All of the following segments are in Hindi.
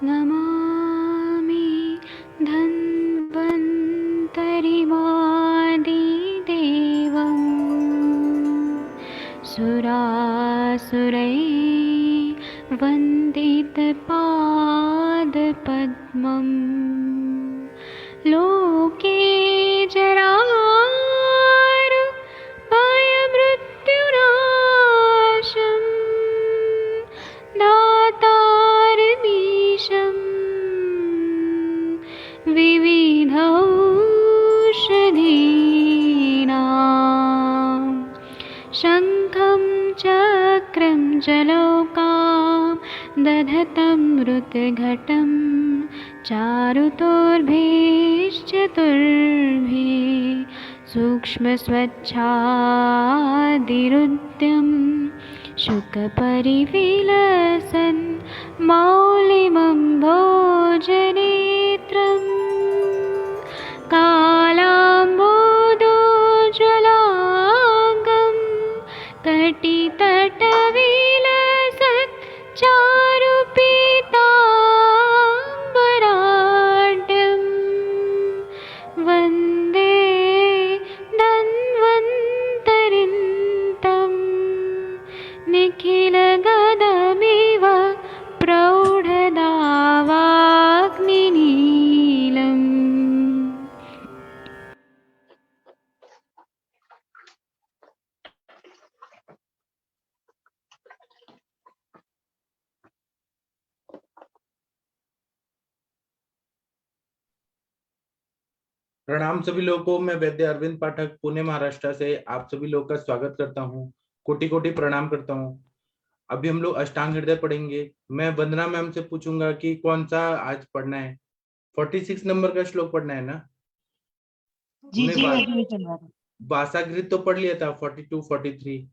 नमामि धन्वन्तरिमादिदेवम् सुरासुरैर्वन्दितपादपद्मम् लोके जरामृत्युनाशं दातारमीशं विविधौषधीनां शङ्खं चक्रं जलौकां दधतं मृतघटं चारुतोर्भिश्चतुर्भिः सूक्ष्मस्वच्छादिरुद्यं शुकपरिविलसन् मौलिमं भोजनेत्रं कालाम्बोदोज्ज्वलाङ्गं कटितटविलसत् चारुपीताम्बराढ्यं वन्दे धन्वन्तरिन्तं निखिलगदमिव प्रौढदावाग्निनीलम्। प्रणाम सभी लोगों को। मैं वैद्य अरविंद पाठक पुणे महाराष्ट्र से आप सभी लोगों का स्वागत करता हूं। कोटि कोटि प्रणाम करता हूं। अभी हम लोग अष्टांग हृदय पढ़ेंगे। मैं वंदना मैम से पूछूंगा कि कौन सा आज पढ़ना है। 46 नंबर का श्लोक पढ़ना है ना? जी जी मैं चल रहा था। वासागृत तो पढ़ लिया था 42 43।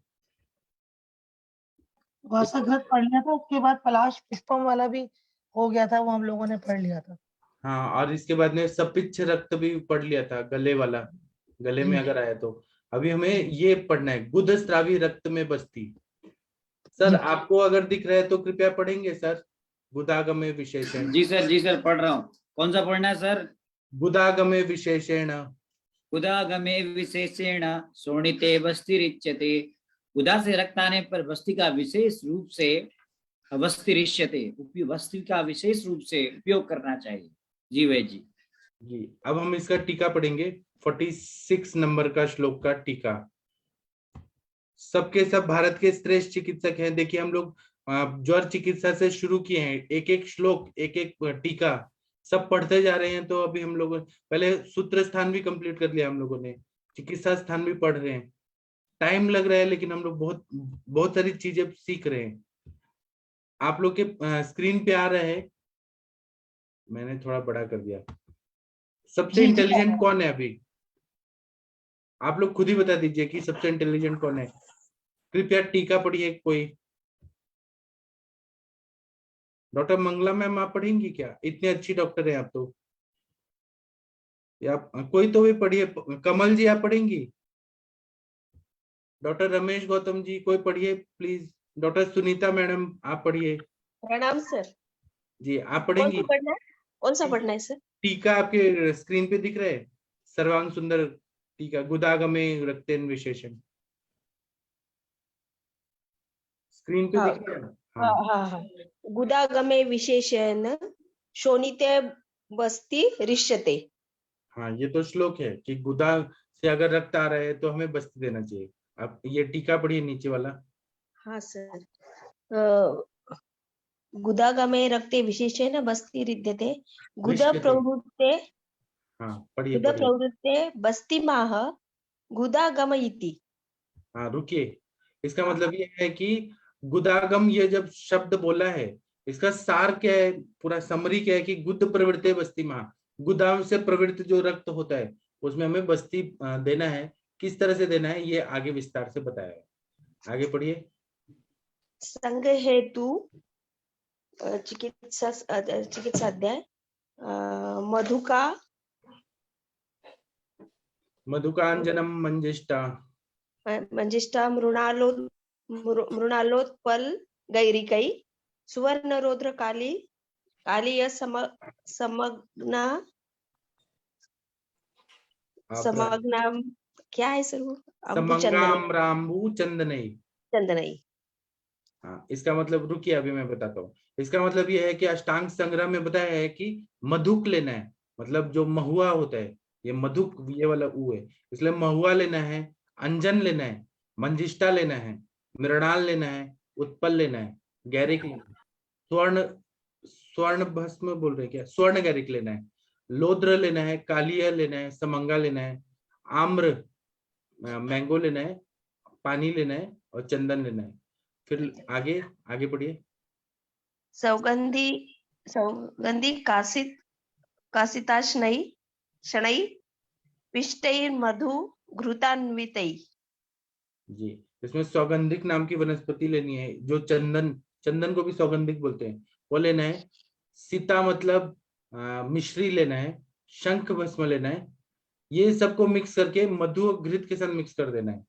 वासाघृत पढ़ लिया था, उसके बाद पलाश पुष्पम वाला भी हो गया था, वो हम लोगों ने पढ़ लिया था। हाँ, और इसके बाद में सपिच्छ रक्त भी पढ़ लिया था, गले वाला, गले में अगर आया तो। अभी हमें ये पढ़ना है, गुदस्रावी रक्त में बस्ती। सर आपको अगर दिख रहा है तो कृपया पढ़ेंगे सर। गुदागमे विशेषण। जी सर पढ़ रहा हूँ। कौन सा पढ़ना है सर? गुदागमे विशेषेण। गुदागमे विशेषेण शोणिते बस्तिरिच्यते। गुदा से रक्त आने पर बस्ती का विशेष रूप से बस्तिरिष्यते, बस्ती का विशेष रूप से उपयोग करना चाहिए। जी वैद्य जी। जी, अब हम इसका टीका पढ़ेंगे। 46 नंबर का श्लोक का टीका। सबके सब भारत के श्रेष्ठ चिकित्सक हैं। देखिए हम लोग ज्वर चिकित्सा से शुरू किए हैं, एक एक श्लोक एक एक टीका सब पढ़ते जा रहे हैं। तो अभी हम लोग पहले सूत्र स्थान भी कंप्लीट कर लिया हम लोगों ने, चिकित्सा स्थान भी पढ़ रहे हैं। टाइम लग रहा है लेकिन हम लोग बहुत बहुत सारी चीजें सीख रहे हैं। आप लोग के स्क्रीन पे आ रहा है, मैंने थोड़ा बड़ा कर दिया। सबसे इंटेलिजेंट कौन है अभी? आप लोग खुद ही बता दीजिए कि सबसे इंटेलिजेंट कौन है। कृपया टीका पढ़िए कोई। डॉक्टर मंगला मैम आप पढ़ेंगी क्या? इतने अच्छी डॉक्टर हैं आप तो। या कोई तो भी पढ़िए। कमल जी आप पढ़ेंगी? डॉक्टर रमेश गौतम जी कोई पढ़िए प्लीज। डॉक्टर सुनीता मैडम आप पढ़िए। प्रणाम सर। जी आप पढ़ेंगी? कौन सा पढ़ना है सर? टीका आपके स्क्रीन पे दिख रहा है, सर्वांग सुंदर टीका, गुदागमे रक्तेन विशेषण। स्क्रीन पे दिख रहा है? हाँ। गुदागमे विशेषण शोणिते बस्ति रिष्यते। हाँ, ये तो श्लोक है कि गुदा से अगर रक्त आ रहा है तो हमें बस्ती देना चाहिए। आप ये टीका पढ़िए नीचे वाला। हाँ सर। गुदागमे रक्ते विशेषेण बस्ति रिद्यते। गुद प्रवृत्ते। हाँ पढ़िए। गुद प्रवृत्ते बस्तिमाह गुदागम इति। हाँ रुकिए, इसका मतलब ये है कि गुदागम, ये जब शब्द बोला है इसका सार क्या है, पूरा समरी क्या है कि गुद प्रवृत्ते बस्ती माह, गुदाम से प्रवृत्त जो रक्त होता है उसमें हमें बस्ती देना है। किस तरह से देना है ये आगे विस्तार से बताया है। आगे पढ़िए। संग हेतु चिकित्साध्याय मधुकांजनम मंजिष्टा मृणालोत्पल गैरिकै सुवर्ण रौद्र काली कालीय समग्ना समग्नाम क्या है सर वो? समंगाम रामबू चंदनई। चंदनई। हाँ, इसका मतलब रुकिए अभी मैं बताता हूँ। इसका मतलब ये है कि अष्टांग संग्रह में बताया है कि मधुक लेना है, मतलब जो महुआ होता है, ये मधुक ये वाला ऊ है, इसलिए महुआ लेना है, अंजन लेना है, मंजिष्ठा लेना है, मृणाल लेना है, उत्पल लेना है, गैरिक लेना है, स्वर्ण स्वर्ण भस्म बोल रहे हैं क्या, स्वर्ण गैरिक लेना है, लोद्र लेना है, कालिया लेना है, समंगा लेना है, आम्र मैंगो लेना है, पानी लेना है और चंदन लेना है। फिर आगे आगे बढ़िए। सौगंधी कासिताशनई शनई पिष्टैर मधु घृतान्वितै। जी, इसमें सौगंधिक नाम की वनस्पति लेनी है, जो चंदन को भी सौगंधिक बोलते हैं, वो लेना है। सीता मतलब मिश्री लेना है, शंख भस्म लेना है, ये सबको मिक्स करके मधु और घृत के साथ मिक्स कर देना है।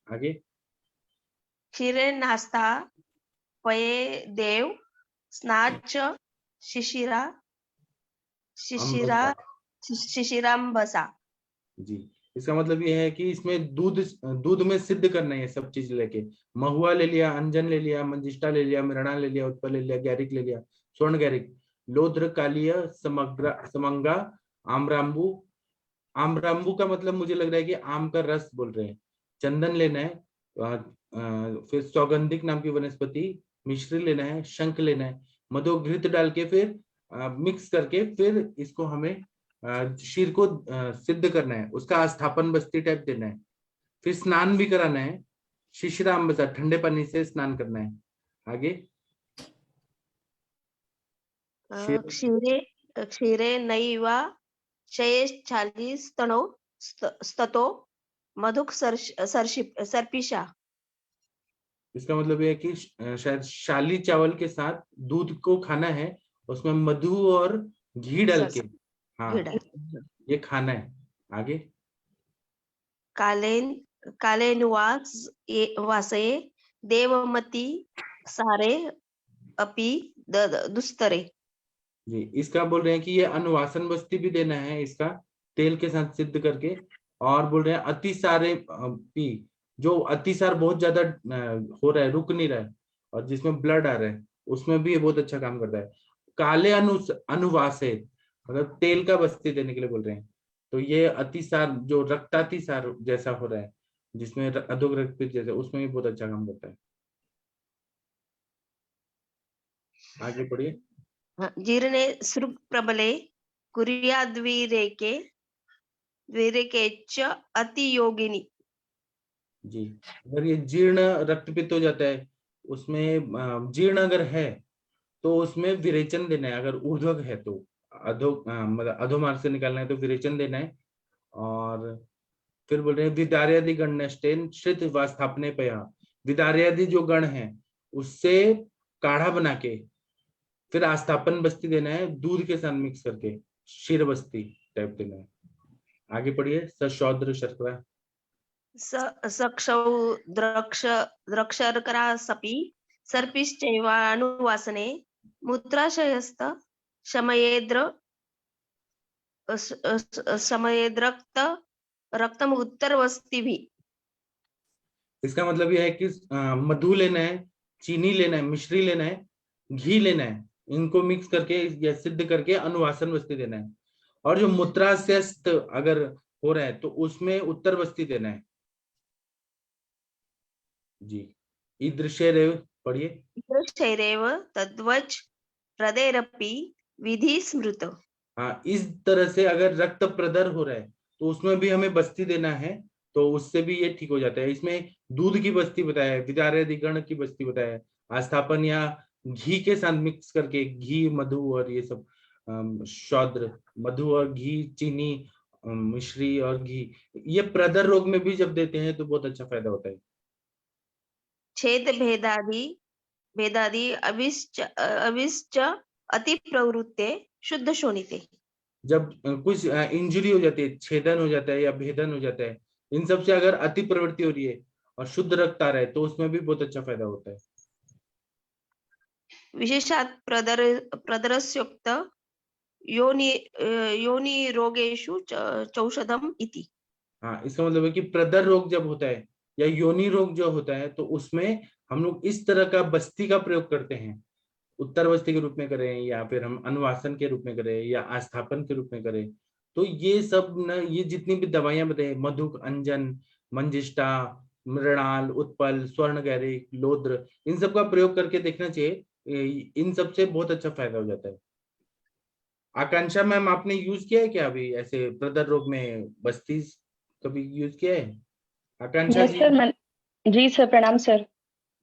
आगे क्षीरे नास्ता पये देव स्नाच शिशिराम्बसा। जी, इसका मतलब ये है कि इसमें दूध में सिद्ध करना है, सब चीज लेके, महुआ ले लिया, अंजन ले लिया, मंजिष्ठा ले लिया, मृणा ले लिया, उत्पल ले लिया, गैरिक ले लिया, स्वर्ण गैरिक, लोद्र कालिया समंगा आम्राम्बू। आम्राम्बू का मतलब मुझे लग रहा है कि आम का रस बोल रहे हैं। चंदन लेना है, फिर सौगंधिक नाम की वनस्पति, मिश्री लेना है, शंख लेना है, मधु घृत डाल के फिर मिक्स करके फिर इसको हमें शीर को सिद्ध करना है, उसका आस्थापन बस्ती टाइप देना है, फिर स्नान भी कराना है, शिशिराम्बसा ठंडे पानी से स्नान करना है। आगे क्षीरे नैवा शयेश्चालीस्तनो स्ततो मधुक सर्पिषा। इसका मतलब है कि शायद शाली चावल के साथ दूध को खाना है, उसमें मधु और घी डाल के, हाँ ये खाना है। आगे कालेनुवासे देवमती सारे अपि दुस्तरे। जी, इसका बोल रहे हैं कि ये अनुवासन बस्ती भी देना है, इसका तेल के साथ सिद्ध करके, और बोल रहे हैं अतिसार पी, जो अतिसार बहुत ज्यादा हो रहा है, रुक नहीं रहा है, और जिसमें ब्लड आ रहा है, उसमें भी ये बहुत अच्छा काम करता है। काले अनुवासे मतलब तेल का बस्ती देने के लिए बोल रहे हैं, तो ये अतिसार जो रक्तातिसार जैसा हो रहा है, जिसमें अधोग रक्तपित जैसे, उसमें भी बहुत अच्छा काम करता है। आगे बढ़िए। जीर्णे सृग प्रबले कुर्याद्विरेके च अति योगिनी। जी, अगर ये जीर्ण रक्तपित्त हो जाता है, उसमें जीर्ण अगर है तो उसमें विरेचन देना है, अगर ऊर्ध्वक है तो मतलब अधोमार्ग से निकालना है तो विरेचन देना है। और फिर बोल रहे हैं विदार्यादि गण नष्टेन श्रित वास्थापने पया, विदार्यादि जो गण है उससे काढ़ा बना के फिर आस्थापन बस्ती देना है, दूध के साथ मिक्स करके क्षीर बस्ती टाइप देना है। आगे पढ़िए। सशौद्र शर्करा सक्षौ द्रक्षर्करासपि सर्पिश्चैवानुवासने मूत्राशयस्त शमयेद्रक्त रक्तम उत्तरवस्ति भी। इसका मतलब यह है कि मधु लेना है, चीनी लेना है, मिश्री लेना है, घी लेना है, इनको मिक्स करके या सिद्ध करके अनुवासन बस्ती देना है, और जो मूत्राशयस्त अगर हो रहा है तो उसमें उत्तर बस्ती देना है। जी, ईदृशेरेव पढ़िए। ईदृशैरेव तद्वच प्रदेरपि विधि स्मृत। हाँ, इस तरह से अगर रक्त प्रदर हो रहा है तो उसमें भी हमें बस्ती देना है, तो उससे भी ये ठीक हो जाता है। इसमें दूध की बस्ती बताया है, विदार्यादिगण की बस्ती बताया है, आस्थापन या घी के साथ मिक्स करके, घी मधु और ये सब शौद्र, मधु और घी, चीनी, मिश्री और घी, ये प्रदर रोग में भी जब देते हैं तो बहुत अच्छा फायदा होता है। छेद भेदादि अविश्च अति प्रवृत्ते शुद्ध शोणिते। जब कुछ इंजरी हो जाती है, छेदन हो जाता है या भेदन हो जाता है, इन सब से अगर अति प्रवृत्ति हो रही है और शुद्ध रक्त आ रहा है तो उसमें भी बहुत अच्छा फायदा होता है। विशेषात् प्रदरस्योक्त योनि रोगेषु चौषधम इति। हाँ, इसका मतलब है कि प्रदर रोग जब होता है या योनि रोग जो होता है तो उसमें हम लोग इस तरह का बस्ती का प्रयोग करते हैं, उत्तर बस्ती के रूप में करें या फिर हम अनुवासन के रूप में करें या आस्थापन के रूप में करें। तो ये सब न, ये जितनी भी दवाइयां बताई, मधुक, अंजन, मंजिष्ठा, मृणाल, उत्पल, स्वर्ण गैरिक, लोद्र, इन सब का प्रयोग करके देखना चाहिए। इन सब से बहुत अच्छा फायदा हो जाता है। आकांक्षा मैम, आपने यूज किया है क्या अभी ऐसे प्रदर रोग में बस्ती कभी यूज किया है? आकांक्षा यस जी। सर, जी सर, प्रणाम सर।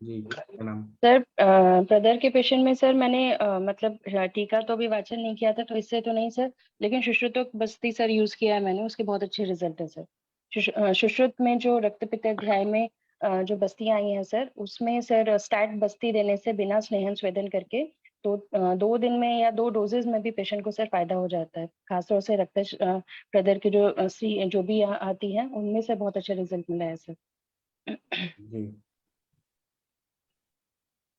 जी प्रणाम। सर ब्रदर के पेशेंट में सर मैंने मतलब टीका तो अभी वाचन नहीं किया था तो इससे तो नहीं सर, लेकिन सुश्रुत बस्ती सर यूज किया है मैंने, उसके बहुत अच्छे रिजल्ट है सर। सुश्रुत में जो रक्तपित्त अध्याय में जो बस्तियां आई हैं सर, उसमें सर स्टैट बस्ती देने से बिना स्नेहन स्वेदन करके तो 2 दिन में या 2 डोजेज में भी पेशेंट को सर फायदा हो जाता है। खासतौर से रक्त ब्रदर की जो भी आती है उनमें से बहुत अच्छा रिजल्ट मिला है सर। जी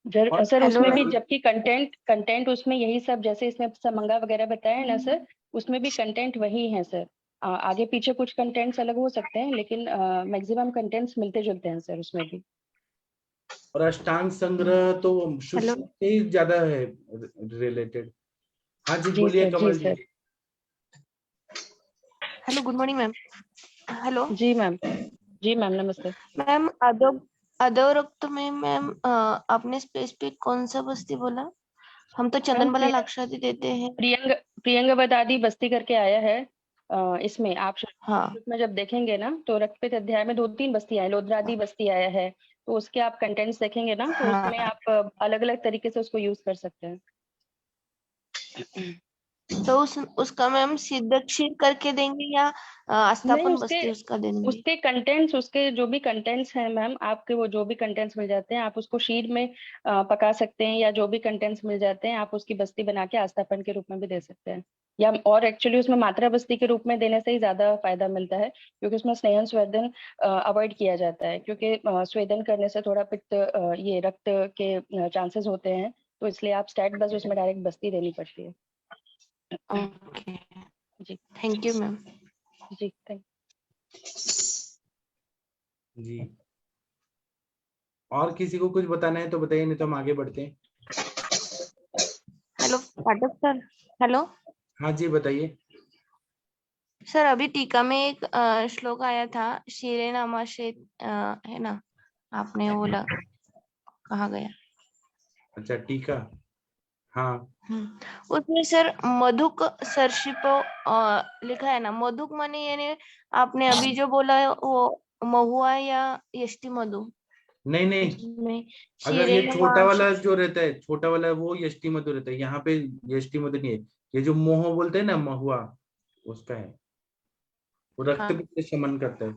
सर हेलो उसमें भी मैम। जबकि कंटेंट उसमें यही सब जैसे इसमें समंगा वगैरह बताया है ना सर, उसमें भी कंटेंट वही है सर। आगे पीछे कुछ कंटेंट्स अलग हो सकते हैं लेकिन मैक्सिमम कंटेंट्स मिलते जुलते हैं सर उसमें भी। और अष्टांग संग्रह तो हेलो सुश्रुत से ही ज्यादा है रिलेटेड। हाँ जी, जी बोलिए सर, जी Kamal ji. Sir. Hello, good morning ma'am. Hello जी मैम, जी मैम, नमस्ते। मैम। अधोरक्त में मैम आपने स्पेसिफिक कौन सा बस्ती बोला? हम तो चंदन वाला लाक्षादी देते हैं। प्रियंगवद आदि बस्ती करके आया है। इसमें आप हाँ सुश्रुत में जब देखेंगे ना तो रक्तपित्त अध्याय में 2-3 बस्ती आए, लोद्रादि बस्ती आया है, तो उसके आप कंटेंट्स देखेंगे ना तो हाँ। उसमें आप अलग अलग तरीके से उसको यूज कर सकते हैं। तो उसका मैम सिद्ध क्षीर करके देंगे या नहीं, आस्थापन बस्ती उसका देंगे? उसके कंटेंट्स, उसके जो भी कंटेंट्स हैं मैम, आपके वो जो भी कंटेंट्स मिल जाते हैं आप उसको शीर में पका सकते हैं, या जो भी कंटेंट्स मिल जाते हैं आप उसकी बस्ती बना के आस्थापन के रूप में भी दे सकते हैं। या और एक्चुअली उसमें मात्रा बस्ती के रूप में देने से ही ज्यादा फायदा मिलता है, क्योंकि उसमें स्नेहन स्वेदन अवॉइड किया जाता है, क्योंकि स्वेदन करने से थोड़ा पित्त ये रक्त के चांसेस होते हैं, तो इसलिए आप स्टैट बस उसमें डायरेक्ट बस्ती देनी पड़ती है। ओके, जी थैंक यू मैम। जी, थैंक जी और किसी को कुछ बताना है तो बताइए, नहीं तो हम आगे बढ़ते हैं। हेलो पाठक सर। हेलो हाँ जी, बताइए। सर, अभी टीका में एक श्लोक आया था, शीरे नामाश्रित है ना, आपने वो कहा गया। अच्छा, टीका। हाँ उसमें सर मधुक सर्षिपो लिखा है ना। मधुक माने यानी आपने अभी जो बोला है वो महुआ या यष्टि मधु नहीं नहीं, में अगर ये शीरे छोटा वाला जो रहता है, छोटा वाला वो यष्टि मधु रहता है, यहाँ पे यष्टि मधु नहीं है। ये जो मोह बोलते हैं ना, महुआ, उसका है। वो रक्त हाँ पित्त शमन करता है।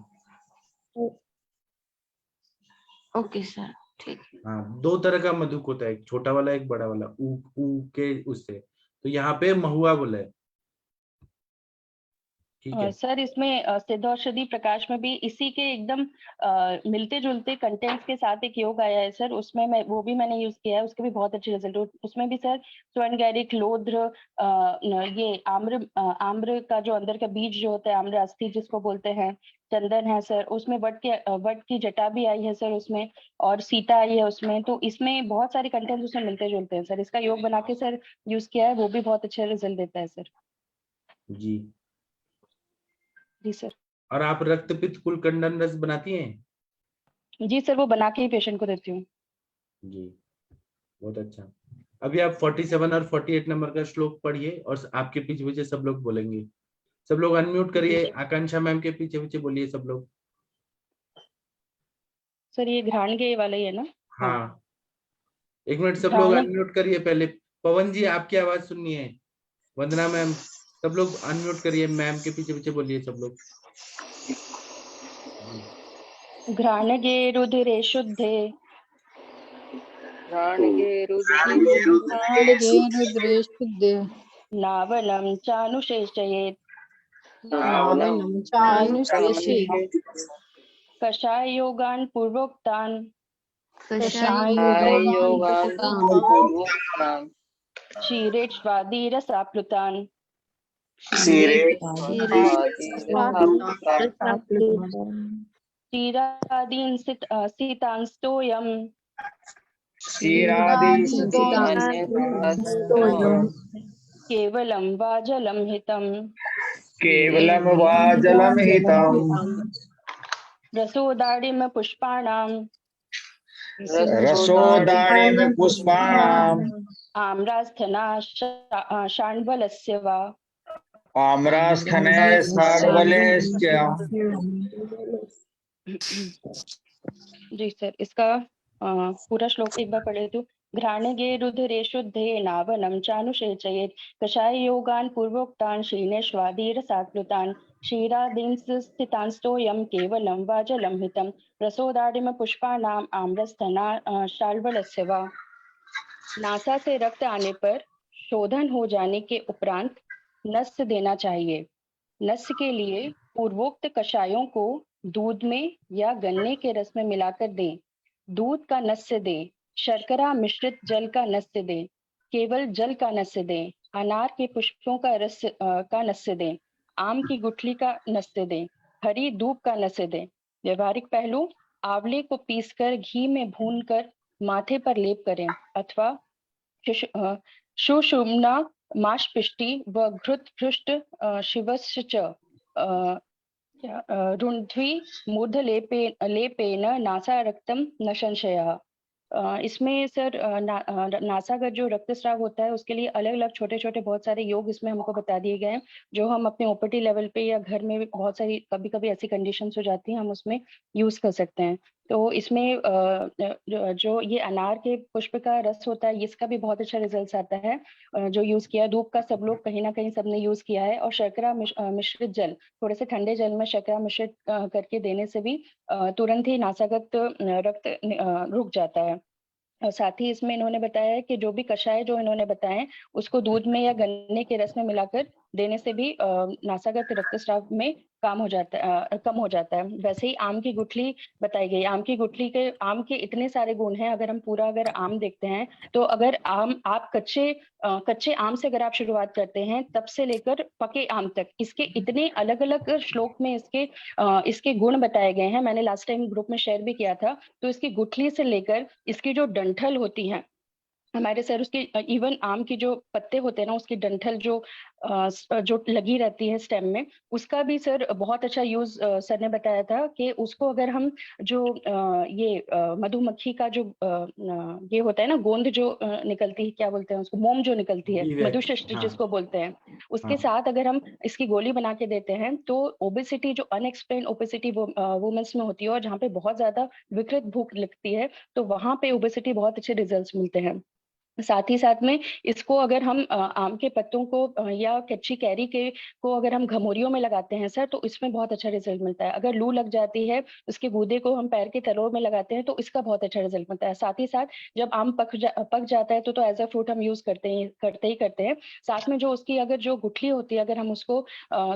ओके सर, ठीक। हाँ, 2 तरह का मधुक होता है, एक छोटा वाला एक बड़ा वाला, ऊ ऊ के उससे। तो यहाँ पे महुआ बोला है। ठीक है। सर इसमें सिद्ध औषधि प्रकाश में भी इसी के एकदम मिलते जुलते कंटेंट्स के साथ एक योग आया है सर, उसमें वो भी मैंने यूज किया है, उसके भी बहुत अच्छे रिजल्ट। उसमें भी सर स्वर्ण गैरिक, लोध्र, ये आम्र का जो अंदर का बीज जो होता है, आम्र अस्थि जिसको बोलते हैं, चंदन है सर, उसमें वट की जटा भी आई है सर उसमें, और सीता आई है उसमें। तो इसमें बहुत सारे कंटेंट्स उसमें मिलते जुलते हैं सर, इसका योग बना के सर यूज किया है, वो भी बहुत अच्छा रिजल्ट देता है सर। जी। जी सर। और आप रक्त पित्त कुलकंडन रस बनाती हैं? जी सर, वो बना के ही पेशेंट को देती हूँ। जी, बहुत अच्छा। अभी आप 47 और 48 नंबर का श्लोक पढ़िए और आपके पीछे पीछे सब लोग बोलेंगे। सब लोग अनम्यूट करिए, आकांक्षा मैम के पीछे पीछे बोलिए सब लोग। सर ये घ्राणगे वाला ही है ना? हाँ, 1 मिनट सब लोग घ्राण अनम्यूट करिए पहले। पवन जी, आपकी आवाज सुननी है। वंदना मैम, सब लोग अनम्यूट करिए, मैम के पीछे पीछे बोलिए सब लोग। घ्राणगे रुधिरे शुद्धे घ्राणगे रुद्रे शुद्धे नावनं चानुशेषयेत् नावनं चानुशेषे कषाय योगान् पूर्वोक्तान् कषायोगान् क्षीरे स्वादिरसाप्लुतान् क्षीरादीन् सितांस्तोयम् केवलं वा जलं हितम् रसोदाडिम पुष्पाणाम् आम्रास्थना शाण्डवलस्य वा जी सर, इसका पूरा श्लोक एक बार पढ़े तो घ्राणगे रुधिरे शुद्धे नावनं चानुषेचयेत् कषाय योगान् पूर्वोक्तान् क्षीणेष्वादिरसाप्लुतान् क्षीरादीन् स्थितांस्तोयं केवलं वा जलं हितं रसोदाडिम पुष्पाणाम् आम्रस्थना शाल्वलस्य वा। नासा से रक्त आने पर शोधन हो जाने के उपरांत नस्य देना चाहिए। नस्य के लिए पूर्वोक्त कषायों को दूध में या गन्ने के रस में मिलाकर दें। दूध का नस्य दें, शर्करा मिश्रित जल का नस्य दें, केवल जल का नस्य दें, अनार के पुष्पों का रस का नस्य दें, आम की गुठली का नस्य दें, हरी दूब का नस्य दें। व्यवहारिक पहलू, आंवले को पीसकर घी में भूनकर माथे पर लेप करें अथवा सुषुम्ना माशपिष्टि व घृत पृष्ठ शिवश्च रुन्ध्वी मूर्धलेपेन नासा रक्तम न संशयः। इसमें सर नासागत जो रक्तस्राव होता है उसके लिए अलग अलग छोटे छोटे बहुत सारे योग इसमें हमको बता दिए गए हैं, जो हम अपने ओपीडी लेवल पे या घर में बहुत सारी कभी कभी ऐसी कंडीशंस हो जाती हैं हम उसमें यूज कर सकते हैं। तो इसमें जो ये अनार के पुष्प का रस होता है इसका भी बहुत अच्छा रिजल्ट आता है जो यूज किया। धूप का सब लोग कहीं ना कहीं सबने यूज किया है। और शर्करा मिश्रित जल, थोड़े से ठंडे जल में शर्करा मिश्रित करके देने से भी तुरंत ही नासागत रक्त रुक जाता है। और साथ ही इसमें इन्होंने बताया है कि जो भी कषाय जो इन्होंने बताए उसको दूध में या गन्ने के रस में मिलाकर देने से भी नासागत रक्तस्राव में कम हो जाता है। वैसे ही आम की गुठली बताई गई। आम के इतने सारे गुण हैं। अगर आम देखते हैं तो अगर आप कच्चे आम से अगर आप शुरुआत करते हैं तब से लेकर पके आम तक इसके इतने अलग अलग श्लोक में इसके गुण बताए गए हैं। मैंने लास्ट टाइम ग्रुप में शेयर भी किया था। तो इसकी गुठली से लेकर इसकी जो डंठल होती है हमारे सर, उसकी इवन आम की जो पत्ते होते हैं ना उसकी डंठल जो लगी रहती है स्टेम में, उसका भी सर बहुत अच्छा यूज सर ने बताया था कि उसको अगर हम जो ये मधुमक्खी का जो ये होता है ना गोंद जो निकलती है, क्या बोलते हैं उसको, मोम जो निकलती है, मधुशिष्ट जिसको बोलते हैं, उसके साथ अगर हम इसकी गोली बना के देते हैं तो ओबेसिटी जो अनएक्सप्लेन ओबेसिटी वुमेन्स में होती है और जहाँ पे बहुत ज्यादा विकृत भूख लगती है तो वहां पे ओबेसिटी बहुत अच्छे रिजल्ट्स मिलते हैं। साथ ही साथ में इसको अगर हम आम के पत्तों को या कच्ची कैरी को अगर हम घमोरियों में लगाते हैं सर तो इसमें बहुत अच्छा रिजल्ट मिलता है। अगर लू लग जाती है उसके गूदे को हम पैर के तलों में लगाते हैं तो इसका बहुत अच्छा रिजल्ट मिलता है। साथ ही साथ जब आम पक जाता है तो एज अ फ्रूट हम यूज करते हैं। साथ में जो उसकी अगर जो गुठली होती है अगर हम उसको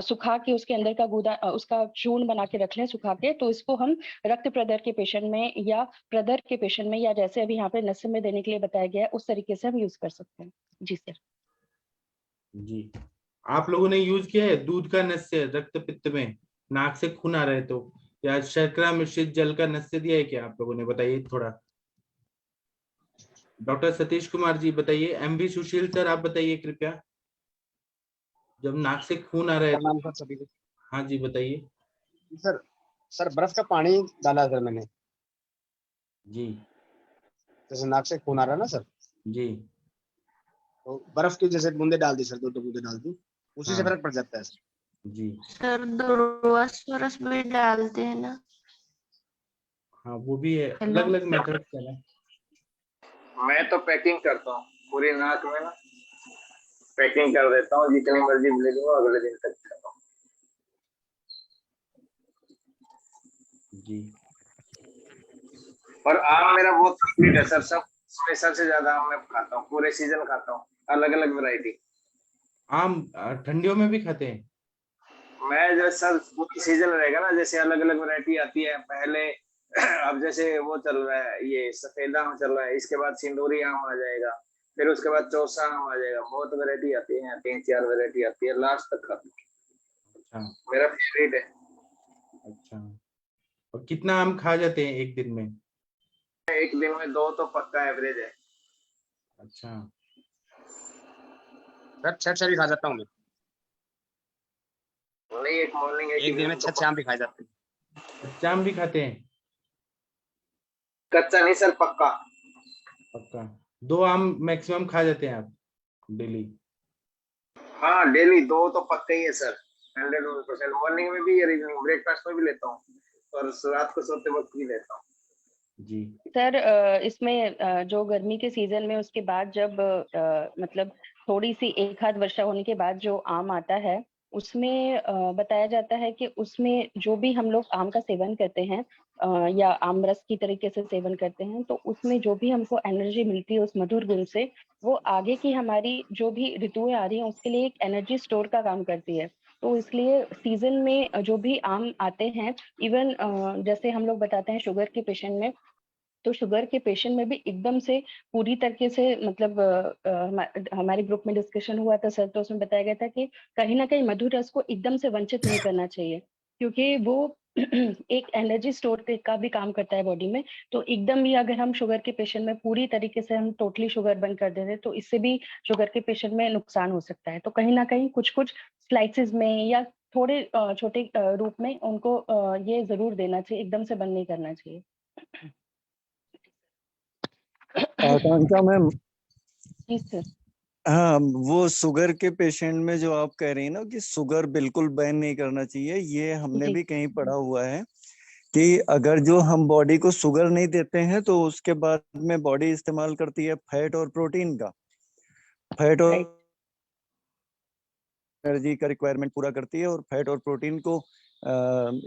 सुखा के उसके अंदर का गूदा उसका चूर्ण बना के रख लें सुखा के, तो इसको हम रक्त प्रदर के पेशेंट में या प्रदर के पेशेंट में या जैसे अभी यहाँ पे नस्य में देने के लिए बताया गया है उस तरीके से हम यूज कर सकते हैं। जी सर। जी, आप लोगों ने यूज किया है दूध का नस्य रक्त पित्त में, नाक से खून आ रहा है तो, या शर्करा मिश्रित जल का नस्य दिया है क्या आप लोगों ने? बताइए थोड़ा। डॉक्टर सतीश कुमार जी बताइए। एमवी सुशील सर आप बताइए कृपया। जब नाक से खून आ रहा है तो हाँ जी बताइए। सर बर्फ का पानी डाला सर मैंने जी, जैसे नाक से खून आ रहा है ना सर जी, तो बर्फ की जैसे बूंदे डाल दी सर, 2 बूंदे डाल दी, उसी से फर्क पड़ जाता है सर। जी सर दुर्वास भी डालते हैं ना? हाँ वो भी है, अलग अलग मेथड है। मैं तो पैकिंग करता हूँ पूरी नाक में ना, पैकिंग कर देता हूँ, जितनी मर्जी ले लूंगा अगले दिन तक खाता हूँ। जी, और आम मेरा बहुत फेवरेट है सर, सब स्पेशल से ज्यादा आम मैं खाता हूँ, पूरे सीजन खाता हूँ, अलग अलग वैरायटी। आम ठंडियों में भी खाते हैं? मैं जो सर पूरी सीजन रहेगा ना, जैसे अलग अलग वैरायटी आती है, पहले अब जैसे वो चल रहा है, ये सफेदा आम चल रहा है, इसके बाद सिंदूरी आम आ जाएगा, फिर उसके बाद चौसा आम आ जाएगा, बहुत वैरायटी आती है, 3-4 वैरायटी आती है, लास्ट तक खाती है। अच्छा मेरा फेवरेट है। अच्छा। और कितना आम खा जाते हैं एक दिन में? एक दिन में 2 तो पक्का एवरेज है। अच्छा सर 6 भी खा जाता हूँ मैं, नहीं एक मॉर्निंग एक दिन में 6 आम भी खाए जाते हैं। कच्चा आम भी खाते हैं? कच्चा नहीं सर, पक्का। पक्का 2 आम मैक्सिमम खा जाते हैं आप डेली? हाँ डेली 2 तो पक्का ही है सर, 100%। मॉर्निंग में भी, ब्रेकफास्ट में भी लेता हूँ, और रात को सोते वक्त भी लेता हूँ। जी सर इसमें जो गर्मी के सीजन में उसके बाद जब मतलब थोड़ी सी एक आध वर्षा होने के बाद जो आम आता है, उसमें बताया जाता है कि उसमें जो भी हम लोग आम का सेवन करते हैं या आम रस की तरीके से सेवन करते हैं, तो उसमें जो भी हमको एनर्जी मिलती है उस मधुर गुण से, वो आगे की हमारी जो भी ऋतुएं आ रही हैं उसके लिए एक एनर्जी स्टोर का काम करती है। तो इसलिए सीजन में जो भी आम आते हैं, इवन जैसे हम लोग बताते हैं शुगर के पेशेंट में, तो शुगर के पेशेंट में भी एकदम से पूरी तरीके से मतलब हमारे ग्रुप में डिस्कशन हुआ था सर, तो उसमें बताया गया था कि कहीं ना कहीं मधुर रस को एकदम से वंचित नहीं करना चाहिए, क्योंकि वो एक एनर्जी स्टोर का भी काम करता है बॉडी में। तो एकदम ही अगर हम शुगर के पेशेंट में पूरी तरीके से हम टोटली शुगर बंद कर देते तो इससे भी शुगर के पेशेंट में नुकसान हो सकता है। तो कहीं ना कहीं कुछ कुछ स्लाइसेस में या थोड़े छोटे रूप में उनको ये जरूर देना चाहिए, एकदम से बंद नहीं करना चाहिए। आकांक्षा मैम, जी सर। हाँ, वो शुगर के पेशेंट में जो आप कह रही हैं ना कि शुगर बिल्कुल बैन नहीं करना चाहिए, ये हमने जी भी कहीं पढ़ा हुआ है कि अगर जो हम बॉडी को शुगर नहीं देते हैं तो उसके बाद में बॉडी इस्तेमाल करती है फैट और प्रोटीन का। फैट और राइट। एनर्जी का रिक्वायरमेंट पूरा करती है और फैट और प्रोटीन को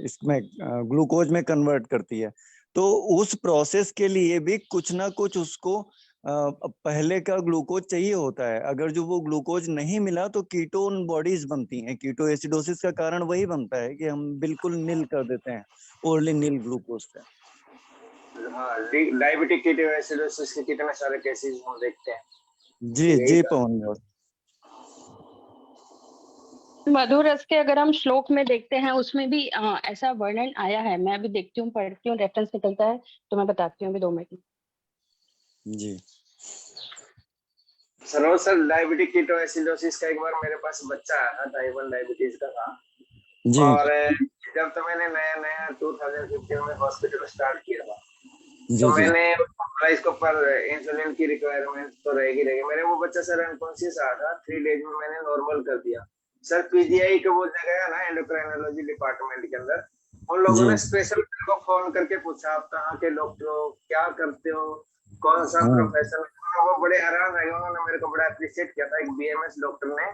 इसमें ग्लूकोज में कन्वर्ट करती है। तो उस प्रोसेस के लिए भी कुछ ना कुछ उसको पहले का ग्लूकोज चाहिए होता है। अगर जो वो ग्लूकोज नहीं मिला तो कीटोन बॉडीज बनती हैं। कीटो एसिडोसिस का कारण वही बनता है कि हम बिल्कुल नील कर देते हैं, ओनली नील ग्लूकोज से। हाँ, डायबिटिक कीटोएसिडोसिस के कितने सारे केसेस हम देखते हैं। जी जी पवन जी। मधुर रस के अगर हम श्लोक में देखते हैं उसमें भी ऐसा वर्णन आया है। मैं अभी देखती हूँ, पढ़ती हूँ, रेफरेंस निकलता है तो मैं बताती हूँ अभी 2 मिनट। जी सर डायबिटिक कीटोएसिडोसिस का एक बार मेरे पास बच्चा आया था, टाइप 1 डायबिटीज का था। जी। और जब तो मैंने नया 2015 में हॉस्पिटल स्टार्ट किया था, तो मैंने इसको पर इंसुलिन की रिक्वायरमेंट तो रहेगी। मेरे वो बच्चा सर अनकॉन्शियस आया था, 3 डेज में मैंने नॉर्मल कर दिया सर। पीजीआई का वो जगह है ना एंडोक्राइनोलॉजी डिपार्टमेंट के अंदर, उन लोगों ने स्पेशल को फोन करके पूछा आप कहाँ के डॉक्टर हो, क्या करते हो, कौन सा प्रोफेशन। वो बड़े हैरान रहे, उन्होंने मेरे को बड़ा अप्रिशिएट किया था। एक बीएमएस डॉक्टर ने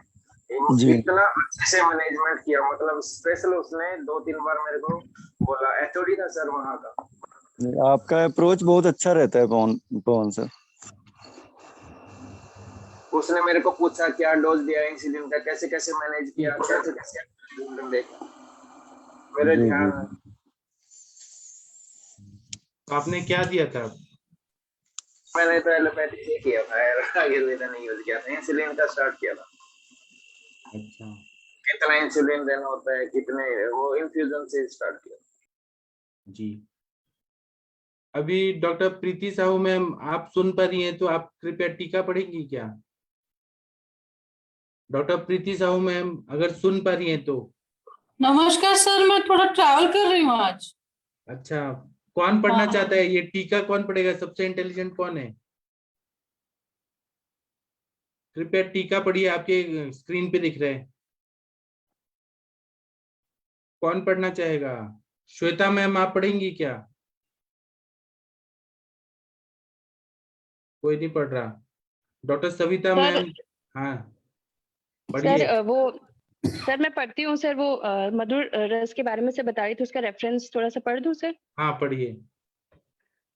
इतना अच्छे से मैनेजमेंट किया, मतलब स्पेशल उसने 2-3 बार मेरे को बोला। एचओडी था सर वहाँ का। आपका अप्रोच बहुत अच्छा रहता है पवन सर। उसने मेरे को पूछा क्या डोज दिया इंसुलिन का, कैसे कैसे मैनेज किया, कैसे कैसे देखा, मेरे ध्यान। आपने क्या दिया था? मैंने तो एलोपैथी से किया था, आयुर्वेद नहीं यूज किया था, इंसुलिन का स्टार्ट किया था। अच्छा, कितना इंसुलिन देना होता है, कितने, वो इन्फ्यूजन से स्टार्ट किया। जी। अभी डॉक्टर प्रीति साहू मैम आप सुन पा रही हैं तो आप कृपया टीका पढ़ेंगी क्या? डॉक्टर प्रीति साहू मैम अगर सुन पा रही हैं तो। नमस्कार सर, मैं थोड़ा ट्रैवल कर रही हूँ आज। अच्छा, कौन पढ़ना हाँ। चाहता है? ये टीका कौन पढ़ेगा? सबसे इंटेलिजेंट कौन है? कृपया टीका पढ़िए, आपके स्क्रीन पे दिख रहे हैं। कौन पढ़ना चाहेगा? श्वेता मैम आप पढ़ेंगी क्या? कोई नहीं पढ़ रहा। डॉक्टर सविता मैम, हाँ पढ़िए। सर मैं पढ़ती हूँ सर। वो मधुर रस के बारे में से बता रही थी, उसका रेफरेंस थोड़ा सा पढ़ दूं सर? हाँ पढ़िए।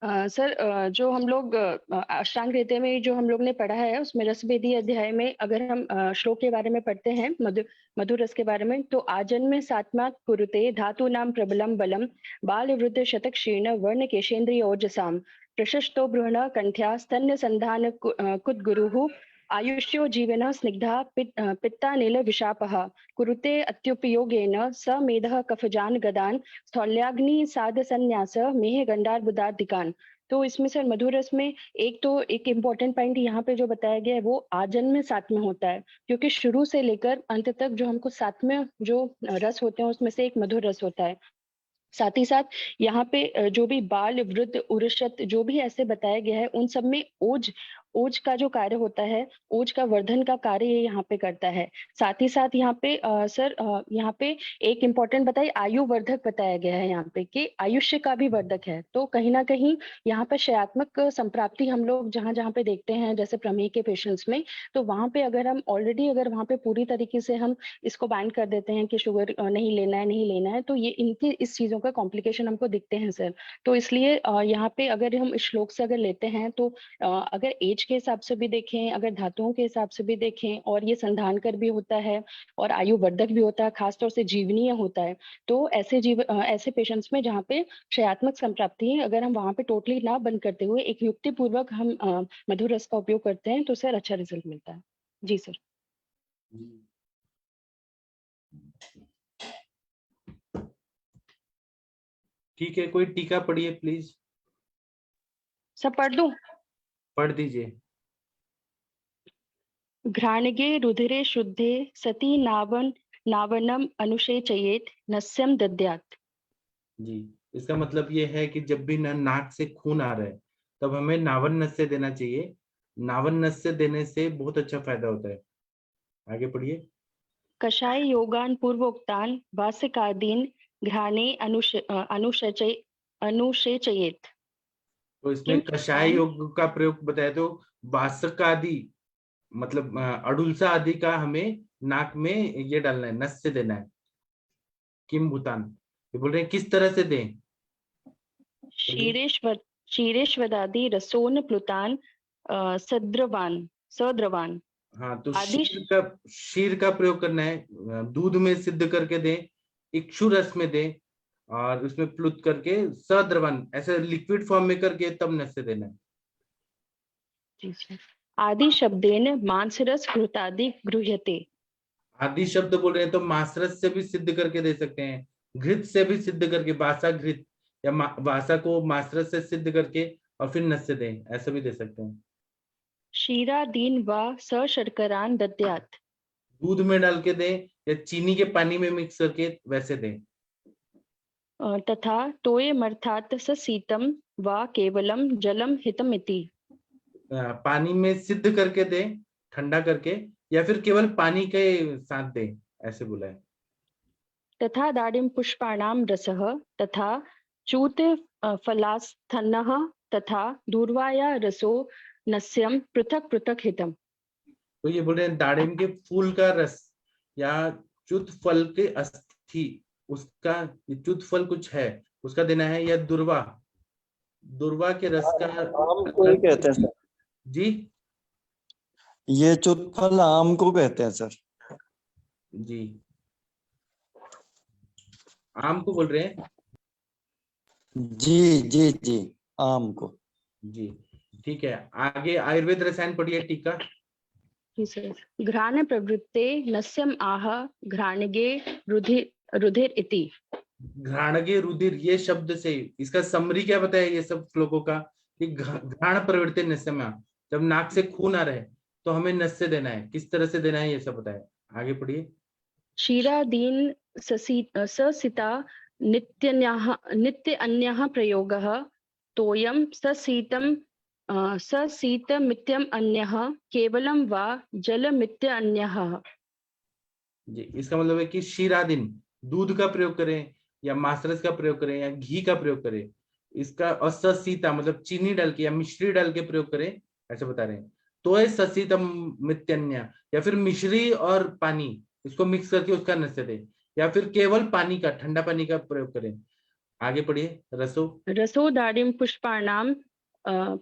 सर जो हम लोग अष्टांग हृदय में जो हम लोग ने पढ़ा है उसमें रसभेदी अध्याय में अगर हम श्लोक के बारे में पढ़ते हैं मधुर रस के बारे में, तो आजन्म सात्मा कुरुते धातु नाम प्रबलम बलम बाल वृद्ध शतक शीर्ण वर्ण केशेन्द्रिय ओजसाम प्रशस्तो बृहण कंठ्या स्तन्य संधान कुत गुरुः आयुष्यो जीवन स्निग्धा पित्तानील विशापः कुरुते अत्युपयोगेन स मेधः कफजान गदान स्थौल्याग्नि साध संन्यास मेह गंडार्बुदाधिकान। तो इसमें सर मधुर रस में एक इम्पोर्टेंट पॉइंट यहाँ पे जो बताया गया है वो आजन्म साथ में होता है, क्योंकि शुरू से लेकर अंत तक जो हमको साथ में जो रस होते हैं उसमें से एक मधुर रस होता है। साथ ही साथ यहाँ पे जो भी बाल वृद्ध उर्षत जो भी ऐसे बताया गया है उन सब में ओज का जो कार्य होता है, ओज का वर्धन का कार्य ये यहाँ पे करता है। साथ ही साथ यहाँ पे सर यहाँ पे एक इम्पोर्टेंट बताइए आयु वर्धक बताया गया है यहाँ पे कि आयुष्य का भी वर्धक है। तो कहीं ना कहीं यहाँ पे शयात्मक संप्राप्ति हम लोग जहाँ जहाँ पे देखते हैं जैसे प्रमेह के पेशेंट्स में, तो वहाँ पे अगर हम ऑलरेडी अगर वहाँ पे पूरी तरीके से हम इसको बैन कर देते हैं कि शुगर नहीं लेना है तो ये इनकी इस चीजों का कॉम्प्लिकेशन हमको दिखते हैं सर। तो इसलिए यहाँ पे अगर हम इस श्लोक से अगर लेते हैं तो अगर एज के हिसाब से भी देखें, अगर धातुओं के हिसाब से भी देखें, और ये संधानकर भी होता है और आयु वर्धक भी होता है, खासतौर से जीवनीय होता है। तो ऐसे पेशेंट्स में जहाँ पे क्षयात्मक संप्राप्ति है, अगर हम वहाँ पे टोटली ना बंद करते हुए एक युक्ति पूर्वक हम मधुर रस का उपयोग करते हैं तो सर अच्छा रिजल्ट मिलता है। जी सर। ठीक है, कोई टीका पढ़िए प्लीज। सब पढ़ दूं? पढ़ दीजिए। घ्राणगे रुधिरे शुद्धे सती नावनम अनुशेचयेत नस्यम दद्यात्। जी, इसका मतलब ये है कि जब भी नाक से खून आ रहा है तब हमें नावन नस्य देना चाहिए। नावन नस्य देने से बहुत अच्छा फायदा होता है। आगे पढ़िए। कषाय योगान पूर्वोक्तान वासिकादीन घ्राणे अनुशेचयेत। तो इसमें कषाय योग का प्रयोग बताया, तो वासक आदि मतलब अडुलसा आदि का हमें नाक में ये डालना है, नस्य देना है। किम भूतान, ये बोल रहे हैं किस तरह से दें? शीरेश्वदादि रसोन प्लुतान सद्रवान। हाँ, तो शीर का प्रयोग करना है, दूध में सिद्ध करके दें, इक्षु रस में दें और उसमें प्लुत करके सद्रवन ऐसे लिक्विड फॉर्म में करके तब नस्य देना है। आदि शब्देन मांसरस घृतादि गृह्यते। आदि शब्द बोल रहे हैं तो मांसरस से भी सिद्ध करके दे सकते हैं, घृत से भी सिद्ध करके, वासा घृत या वासा को मांसरस से सिद्ध करके और फिर नस्य दें, ऐसा भी दे सकते हैं। क्षीरादीन व शर्करान दद्यात्। दूध में डाल के दें या चीनी के पानी में मिक्स करके वैसे दें। तथा तोयमर्थात् स शीतम व केवलम जलम हितमिति। पानी में सिद्ध करके दें, ठंडा करके, या फिर केवल पानी के साथ दें, ऐसे बोला है। तथा दाडिम पुष्पाणाम रसः तथा चूत फलास्थनः तथा दूर्वाया रसो नस्यम पृथक पृथक हितम। तो ये बोल रहे हैं दाडिम के फूल का रस या च्युत फल के अस्थि, उसका च्युत फल कुछ है उसका देना है, या दुर्वा के रस का आम को कहते हैं सर। जी, ये च्युत फल आम को कहते हैं सर। जी, आम को बोल रहे हैं। जी जी जी, आम को। जी, ठीक है। आगे आयुर्वेद रसायन पढ़िए, टीका। घ्राण प्रवृत्ते नस्यम आह घ्राणगे रुधिर इति। घ्राणगे रुधिर, ये शब्द से इसका समरी क्या बताया ये सब श्लोकों का, कि घ्राण प्रवृत्ति नस्यम, जब नाक से खून आ रहा है तो हमें नस्य देना है, किस तरह से देना है ये सब बताया। आगे पढ़िए। क्षीरादीन ससिता नित्य अन्यः प्रयोगः तोयम सशीतमित्यम अन्यः केवलम वा जलमित्य अन्यः। जी, इसका मतलब है कि क्षीरादीन दूध का प्रयोग करें या मांसरस का प्रयोग करें या घी का प्रयोग करें, इसका, और ससीता मतलब चीनी डाल के या मिश्री डाल के प्रयोग करें, ऐसे बता रहे हैं। तो है ससीतम मित्यन्य, या फिर मिश्री और पानी इसको मिक्स करके उसका नस्य दे, या फिर केवल पानी का, ठंडा पानी का प्रयोग करें। आगे पढ़िए। रसो रसो दाडिम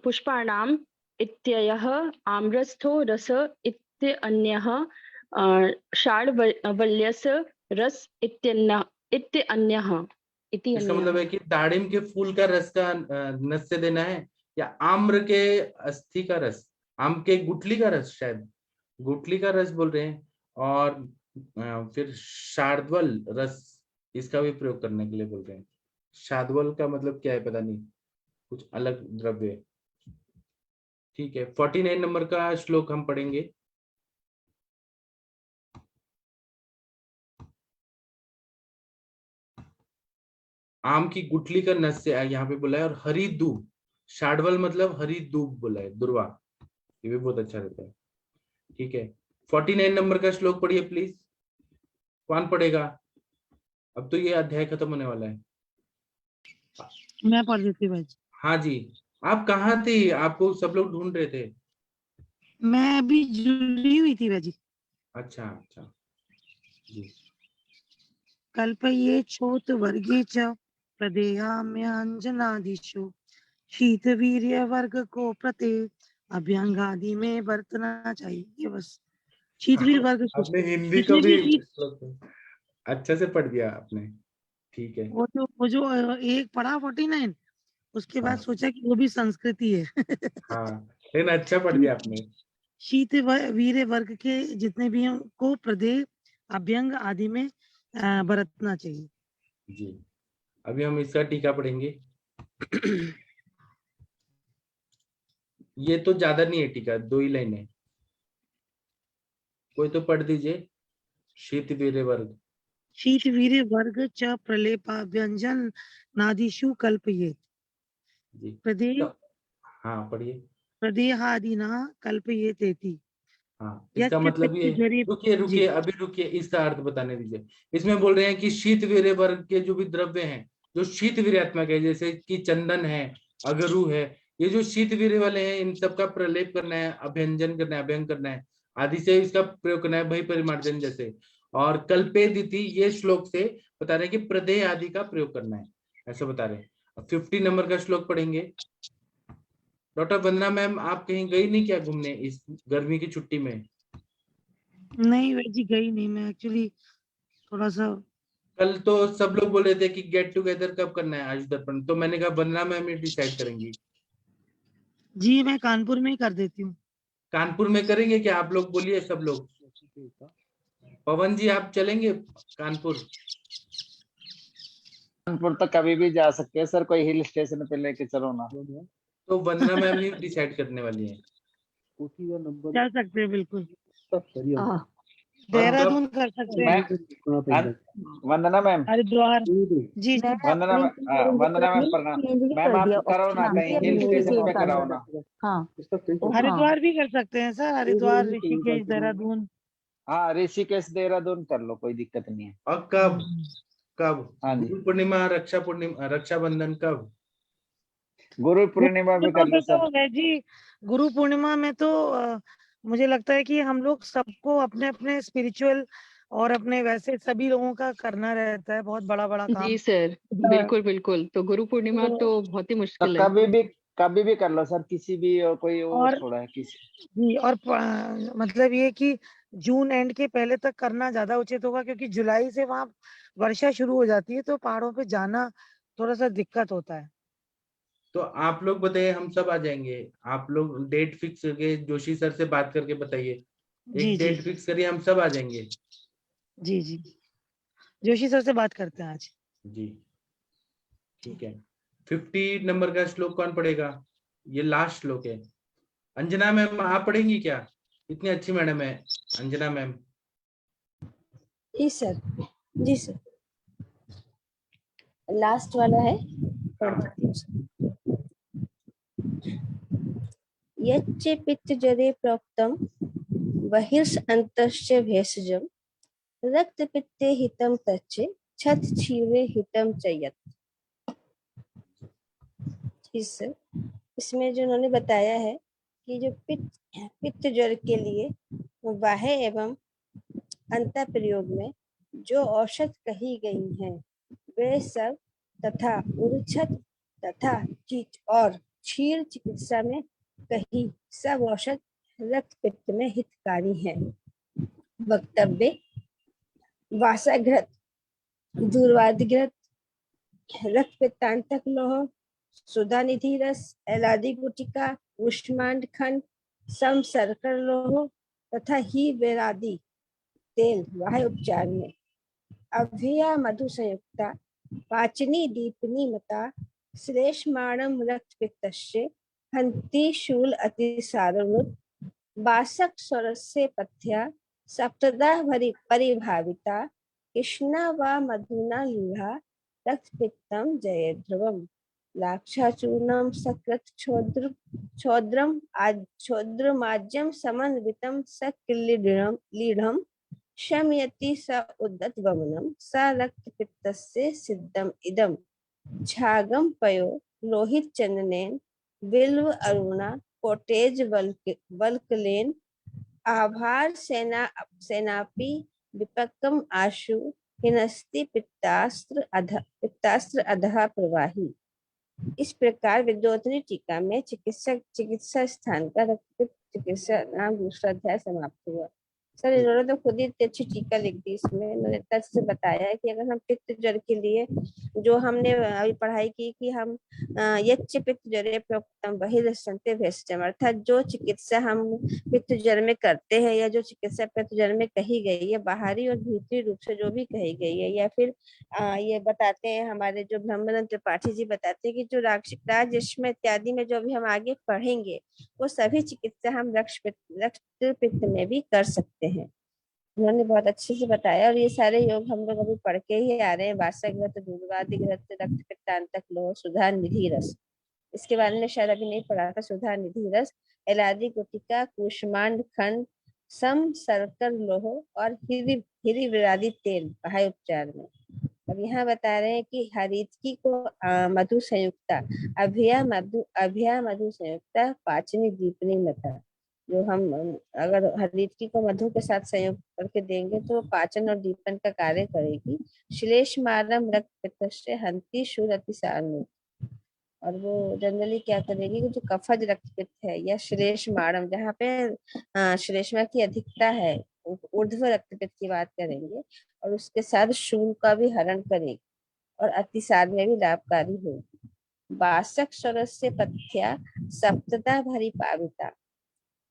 पुष्पाणाम इत्ययः आम्रस्थो रस इत्यन्यः शार्दूल्यस्य रस इत्यन्यः इति इसका अन्यः। मतलब है कि दाड़िम के फूल का रस का नस्य देना है, या आम्र के अस्थि का रस, आम के गुठली का रस, शायद गुठली का रस बोल रहे हैं, और फिर शार्दूल रस, इसका भी प्रयोग करने के लिए बोल रहे हैं। शार्दूल का मतलब क्या है पता नहीं, कुछ अलग द्रव्य। ठीक है, 49 नंबर का श्लोक हम पढ़ेंगे। आम की गुठली का नस्य यहाँ पे बोला है, और हरी दूब, शार्दूल मतलब हरी दूब बोला है, दुर्वा, ये भी बहुत अच्छा रहता है। ठीक है, 49 नंबर का श्लोक पढ़िए प्लीज। कौन पढ़ेगा? अब तो ये अध्याय खत्म होने वाला है। मैं पढ़ देती भाई। हाँ जी, आप कहाँ थे? आपको सब लोग ढूंढ रहे थे। मैं अभी जुड़ी हुई थी भाई। अच्छा अच्छा जी। कल्पये चोत वर्गे च प्रदेयाम्यांजनादिषु शीतवीर्य वर्ग को प्रते अभ्यंगादि में बरतना चाहिए। बस शीतवीर वर्ग को, आपने हिंदी का इसमें भी भी श्लोक अच्छा से पढ़ दिया आपने। ठीक है, वो जो एक पढ़ा 49, उसके बाद हाँ सोचा कि वो भी संस्कृति है। हाँ, लेकिन अच्छा पढ़ दिया आपने। शीत वीर वर्ग के जितने भी हैं को प्रदेय अभ्यंग आदि में बरतना चाहिए। जी, अभी हम इसका टीका पढ़ेंगे। ये तो ज्यादा नहीं है टीका, 2 ही लाइन है। कोई तो पढ़ दीजिए। शीत वीर्य वर्ग। शीत वीर वर्ग च प्रलेपा व्यंजन नादिषु कल्पयेत्। जी प्रदेय तो, हाँ पढ़िए। प्रदेहादिना कल्पयेतेति। हाँ, इसका यस्य मतलब ये, पित्त जरी। रुकिए जी, रुकिए अभी रुकिए, इसका अर्थ बताने दीजिए। इसमें बोल रहे हैं कि शीत वीर्य वर्ग के जो भी द्रव्य हैं, जो शीत वीर्यात्मक है, जैसे कि चंदन है, अगरू है, ये जो शीत वीर्य वाले हैं, इन सबका प्रलेप करना है, अभ्यंजन करना है, अभ्यंग करना है, आदि से इसका प्रयोग करना है, भई परिमार्जन जैसे। और कल्पेदिति, ये श्लोक से बता रहे हैं कि प्रदेय आदि का प्रयोग करना है, ऐसा बता रहे हैं। 50 नंबर का श्लोक पढ़ेंगे। डॉक्टर वंदना मैम, आप कहीं गई नहीं क्या घूमने इस गर्मी की छुट्टी में? नहीं वैसी गई नहीं मैं, एक्चुअली थोड़ा सा। कल तो सब लोग बोल रहे थे कि गेट टुगेदर कब करना है आज दर्पण, तो मैंने कहा वंदना मैम ही डिसाइड करेंगी। जी मैं कानपुर में ही कर देती हूँ। कानपुर में करेंगे क्या आप लोग? बोलिए सब लोग। पवन जी, आप चलेंगे कानपुर? कानपुर तो कभी भी जा सकते हैं सर, कोई हिल स्टेशन पे लेके चलो ना। तो वंदना मैम ही डिसाइड करने वाली है। चल सकते हैं बिल्कुल। और देहरादून कर सकते हैं। वंदना मैम, हरिद्वार। जी जी। वंदना मैम प्रणाम। मैम आप करो ना, कहीं हिल स्टेशन पे कराओ ना। हरिद्वार भी कर सकते हैं सर, हरिद्वार, ऋषिकेश, देहरादून। हाँ, ऋषिकेश देहरादून कर लो, कोई दिक्कत नहीं है। और कब कब? हाँ जी, गुरु पूर्णिमा, रक्षाबंधन कब? गुरु पूर्णिमा भी कर लो सर। तो है जी, गुरु पूर्णिमा में तो मुझे लगता है कि हम लोग सबको अपने अपने स्पिरिचुअल और अपने वैसे सभी लोगों का करना रहता है, बहुत बड़ा बड़ा काम। जी सर, बिल्कुल बिल्कुल। तो गुरु पूर्णिमा तो बहुत ही तो मुश्किल है। कभी भी कर लो सर, किसी भी कोई वो थोड़ा है किसी। जी, और मतलब ये कि जून एंड के पहले तक करना ज्यादा उचित होगा, क्योंकि जुलाई से वहाँ वर्षा शुरू हो जाती है, तो पहाड़ों पे जाना थोड़ा सा दिक्कत होता है। तो आप लोग बताइए, हम सब आ जाएंगे। आप लोग डेट फिक्स करके जोशी सर से बात करके बताइए, जी एक जी डेट फिक्स करिए, हम सब आ जाएंगे। जी जी, जोशी सर से बात करते हैं आज। जी ठीक है। 50 नंबर का श्लोक कौन पढ़ेगा? ये लास्ट श्लोक है। अंजना मैम, आप पढ़ेंगी क्या? इतनी अच्छी मैडम है अंजना मैम। जी सर, जी सर, लास्ट वाला है, पढ़ देती हूँ। यच्च पित्तजरे प्रोक्तम बहिर्ष अंतश्च भेषजम रक्त पित्ते हितम तच्च छत क्षीरे हितम च यत्। जी सर, इसमें जो उन्होंने बताया है कि जो पित्त ज्वर के लिए बाह्य एवं अंत प्रयोग में जो औषध कही गई हैं वे सब तथा उर्छत तथा चीच और क्षीर चिकित्सा में कहीं सब औषध रक्त पित्त में हितकारी है। वक्तव्य वासाघृत, दूर्वादिघृत, रक्त पित्तांतक लोह, सुधा निधि रस, एलादी गुटिका, उष्मांड खंड, सम शर्कर लोह तथा ही बेरादी तेल वाह्य उपचार में। अभ्या मधु संयुक्ता पाचनी दीपनी मता श्लेष्माणम रक्त पित्तस्य हंति शूल अतिसारुत बासक स्वरस्य पथ्या सप्तदा परिभाविता कृष्णा व मधुना लीहा रक्त पित्तम जय ध्रुवम लाक्षाचूर्णम सकृत छोद्रम छोद्रमाज्यम समन्वितम सकिल्लीढ्यम लीढम शमयति स उद्दत वमनम स रक्त पित्तस्य सिद्धम इदम झागम पयो लोहित चंदनेन बिल्व अरुणा कोटेज वल्कलेन आभार सेनापि विपक्कम आशु हिनस्ति पित्तास्त्र अधः प्रवाही। इस प्रकार विद्योतनी टीका में चिकित्सा स्थान का रक्त चिकित्सा नाम दूसरा अध्याय समाप्त हुआ। सर इन्होंने तो खुद ही इतनी अच्छी टीका लिख दी इसमें, इन्होंने तथ्य से बताया है कि अगर हम पित्त ज्वर के लिए जो हमने अभी पढ़ाई की कि हम यच्च पित्त ज्वरे प्रोक्तम बहिर्दृश्यन्ते भेषजम, अर्थात जो चिकित्सा हम पित्त ज्वर में करते हैं या जो चिकित्सा पित्त ज्वर में कही गई है बाहरी और भीतरी रूप से जो भी कही गई है, या फिर ये बताते हैं हमारे जो ब्रह्मानंद त्रिपाठी जी बताते हैं कि जो राजयक्ष्मा इत्यादि में जो भी हम आगे पढ़ेंगे वो सभी चिकित्सा हम रक्त पित्त में भी कर सकते हैं। उन्होंने बहुत अच्छे से बताया और ये सारे योग हम लोग अभी पढ़ के ही आ रहे हैं। वासघृत, दूर्वादिघृत, रक्त पित्तांतक लोह, सुधा निधि रस, इसके बारे में शायद अभी नहीं पढ़ा था। सुधा निधि रस, एलादी गुटिका, कुष्मांड खंड, सम शर्कर लोह और हिरी विरादी तेल बाह्य उपचार में। अब यहाँ बता रहे हैं कि हरितकी को मधु संयुक्ता अभ्या मधु संयुक्ता पाचनी दीपनी मता, जो हम अगर हरितकी को मधु के साथ संयुक्त करके देंगे तो पाचन और दीपन का कार्य करेगी। श्लेष मारम रक्त पित्तस्य हंति शूल अतिसारुत, और वो जनरली क्या करेगी कि जो कफज रक्त पित्त है या श्लेष मारम जहाँ पे श्लेष्मा की अधिकता है, ऊर्ध्व रक्त पित्त की बात करेंगे, और उसके साथ शूल का भी हरण करेगी और अतिसार में भी लाभकारी होगी। बासक सरस से पथ्या सप्तता भरी पाविता,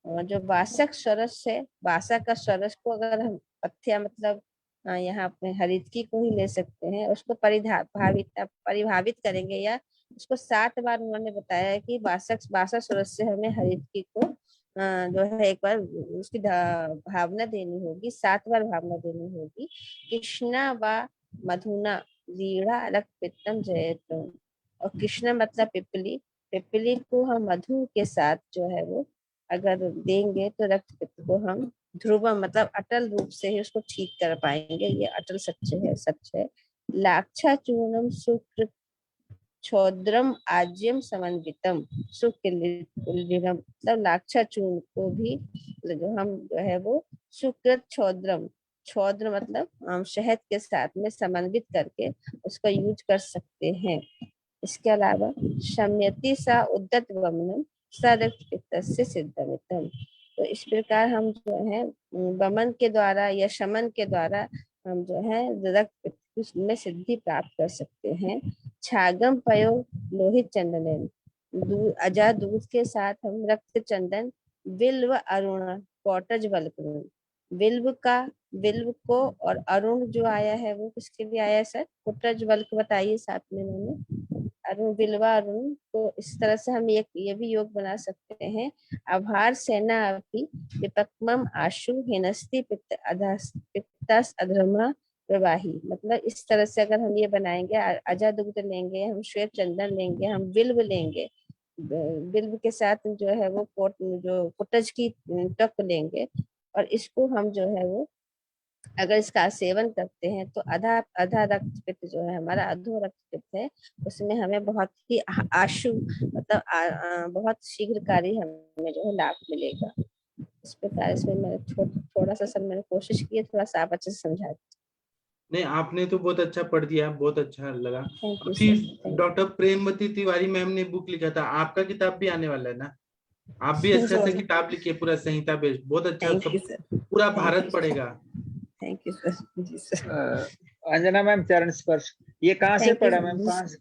और जो बासक सरस है, बासा का सरस को अगर हम पथ्या मतलब यहाँ पे हरितकी को ही ले सकते हैं, उसको परिभावित करेंगे या उसको 7 बार उन्होंने बताया है कि बासा सरस से हमें हरितकी को जो है एक बार उसकी भावना देनी होगी, 7 बार भावना देनी होगी। कृष्णा व मधुना लीढ़ा रक्त पित्तम जयतु, और कृष्ण मतलब पिपली, पिपली को हम मधु के साथ जो है वो अगर देंगे तो रक्त पित्त को हम ध्रुव मतलब अटल रूप से ही उसको ठीक कर पाएंगे, ये अटल सच है। लाक्षा चूर्णम सुकृत छोद्रम आज्यम समन्वितम सुकिल्लीढ्यम, मतलब लाक्षा चूर्ण को भी जो हम जो है वो सुकृत छोद्र मतलब शहद के साथ में समन्वित करके उसका यूज कर सकते हैं। इसके अलावा शम्यति सा उद्दत वमनम सा रक्त पित्तस्य सिद्धमितम, तो इस प्रकार हम जो है वमन के द्वारा या शमन के द्वारा हम जो है रक्त पित्त में सिद्धि प्राप्त कर सकते हैं। छागम पयो लोहित चंदन, अजा दूध के साथ हम रक्त चंदन, बिल्व अरुण कोटज वल्कलेन, बिल्व को और अरुण जो आया है वो किसके लिए आया है सर? कोटज वल्क बताइए साथ में इन्होंने, अरुण बिल्वा अरुण, तो इस तरह से हम ये भी योग बना सकते हैं। आभार सेना अपि विपक्मम आशु हिनस्ति पित्तास अधर्मा प्रवाही, मतलब इस तरह से अगर हम ये बनाएंगे, अजा दुग्ध लेंगे, हम श्वेत चंदन लेंगे, हम बिल्व लेंगे, बिल्व के साथ जो है वो कोटज की टक लेंगे, और इसको हम जो है वो अगर इसका सेवन करते हैं तो आधा रक्त पित्त जो है हमारा अधो रक्त पित्त है, उसमें हमें बहुत ही आशु मतलब बहुत शीघ्रकारी हमें जो है लाभ मिलेगा। इस प्रकार इसमें मैंने थोड़ा सा सर मैंने कोशिश की है थोड़ा सा आप अच्छे से समझा। नहीं, आपने तो बहुत अच्छा पढ़ दिया, बहुत अच्छा लगा। थैंक यू फिर sir. Doctor Premvati Tiwari ma'am ने बुक लिखा था, आपका किताब भी आने वाला है ना? आप भी अच्छा से किताब लिखिए, पूरा संहिता बेस्ड, बहुत अच्छा, थैंक यू सब सर। पूरा भारत पढ़ेगा। Thank you sir. जी सर। अंजना मैम, चरण स्पर्श ये कहाँ से Thank you, पढ़ा sir. मैम? This-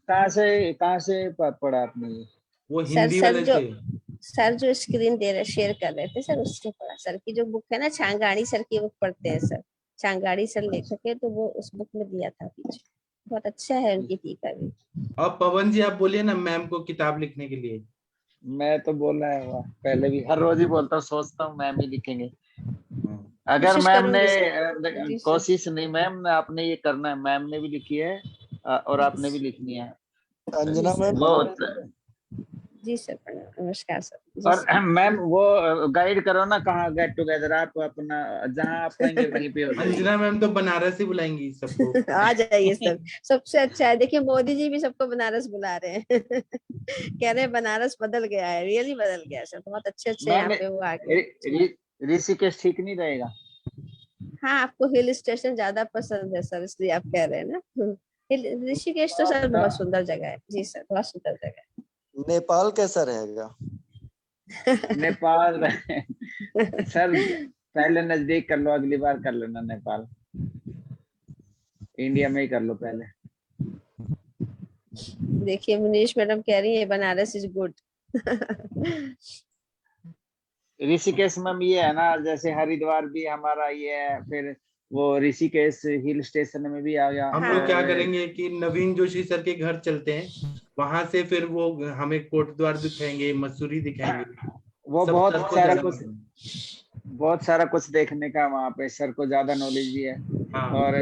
कहाँ से पढ़ा आपने ये? वो सर हिंदी सर वाले जो से। सर जो स्क्रीन दे रहे शेयर कर रहे थे सर, उससे पढ़ा। सर की जो बुक है ना, छांगाड़ी सर की बुक पढ़ते हैं सर, छांगाड़ी सर लेखक है, तो वो उस बुक में दिया था पीछे। बहुत अच्छा है उनकी टीका भी। अब पवन जी आप बोलिए ना मैम को किताब लिखने के लिए। मैं तो बोला है वो पहले भी, हर रोज ही बोलता हूँ, सोचता हूँ मैम ही लिखेंगे। अगर कोशिश मैम ने करूंगी सर। जी सर। कोशिश नहीं मैम, आपने ये करना है, मैम ने भी लिखी है और आपने भी लिखनी है। अंजना जी मैम, वो जी सर, प्रणाम, नमस्कार सर। जी और सर। मैम वो गाइड करो ना, कहाँ गेट टुगेदर, आप अपना जहाँ आप कहेंगे वहीं पे हो जाएगी। अंजना मैम तो बनारस ही बुलाएंगी सबको। आ जाइए सर, सबसे अच्छा है। देखिए मोदी जी भी सबको बनारस बुला रहे हैं। कह रहे हैं बनारस बदल गया है, रियली बदल गया है सर। बहुत अच्छे अच्छे यहाँ मैम पे वो आ गए। ऋषिकेश ठीक नहीं रहेगा? हाँ, आपको हिल स्टेशन ज्यादा पसंद है सर, इसलिए आप कह रहे हैं ना। ऋषिकेश तो सर बहुत सुंदर जगह है। जी सर, बहुत सुंदर जगह है। नेपाल कैसा रहेगा? नेपाल सर पहले नजदीक कर लो, अगली बार कर लेना नेपाल। इंडिया में ही कर लो पहले। देखिए मुनीश मैडम कह रही है बनारस इज गुड। ऋषिकेश में ये है ना, जैसे हरिद्वार भी हमारा ये है, फिर वो ऋषिकेश हिल स्टेशन में भी आ गया। हम लोग क्या करेंगे कि नवीन जोशी सर के घर चलते हैं, वहां से फिर वो हमें कोटद्वार दिखाएंगे, मसूरी दिखाएंगे। वो सब बहुत सर को सारा ज्यादा कुछ, मालूम बहुत सारा कुछ देखने का वहाँ पे, सर को ज्यादा नॉलेज भी है। हाँ। और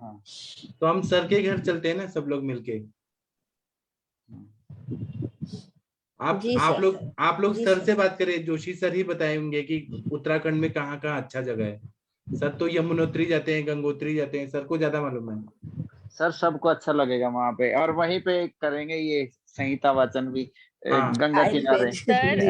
हाँ, तो हम सर के घर चलते हैं ना सब लोग मिलके। आप लोग सर से बात करें, जोशी सर ही बताएंगे कि उत्तराखंड में कहाँ कहाँ अच्छा जगह है। सर तो यमुनोत्री जाते हैं, गंगोत्री जाते हैं, सर को ज्यादा मालूम है। सर सबको अच्छा लगेगा वहाँ पे, और वहीं पे करेंगे ये संहिता वाचन भी, गंगा किनारे।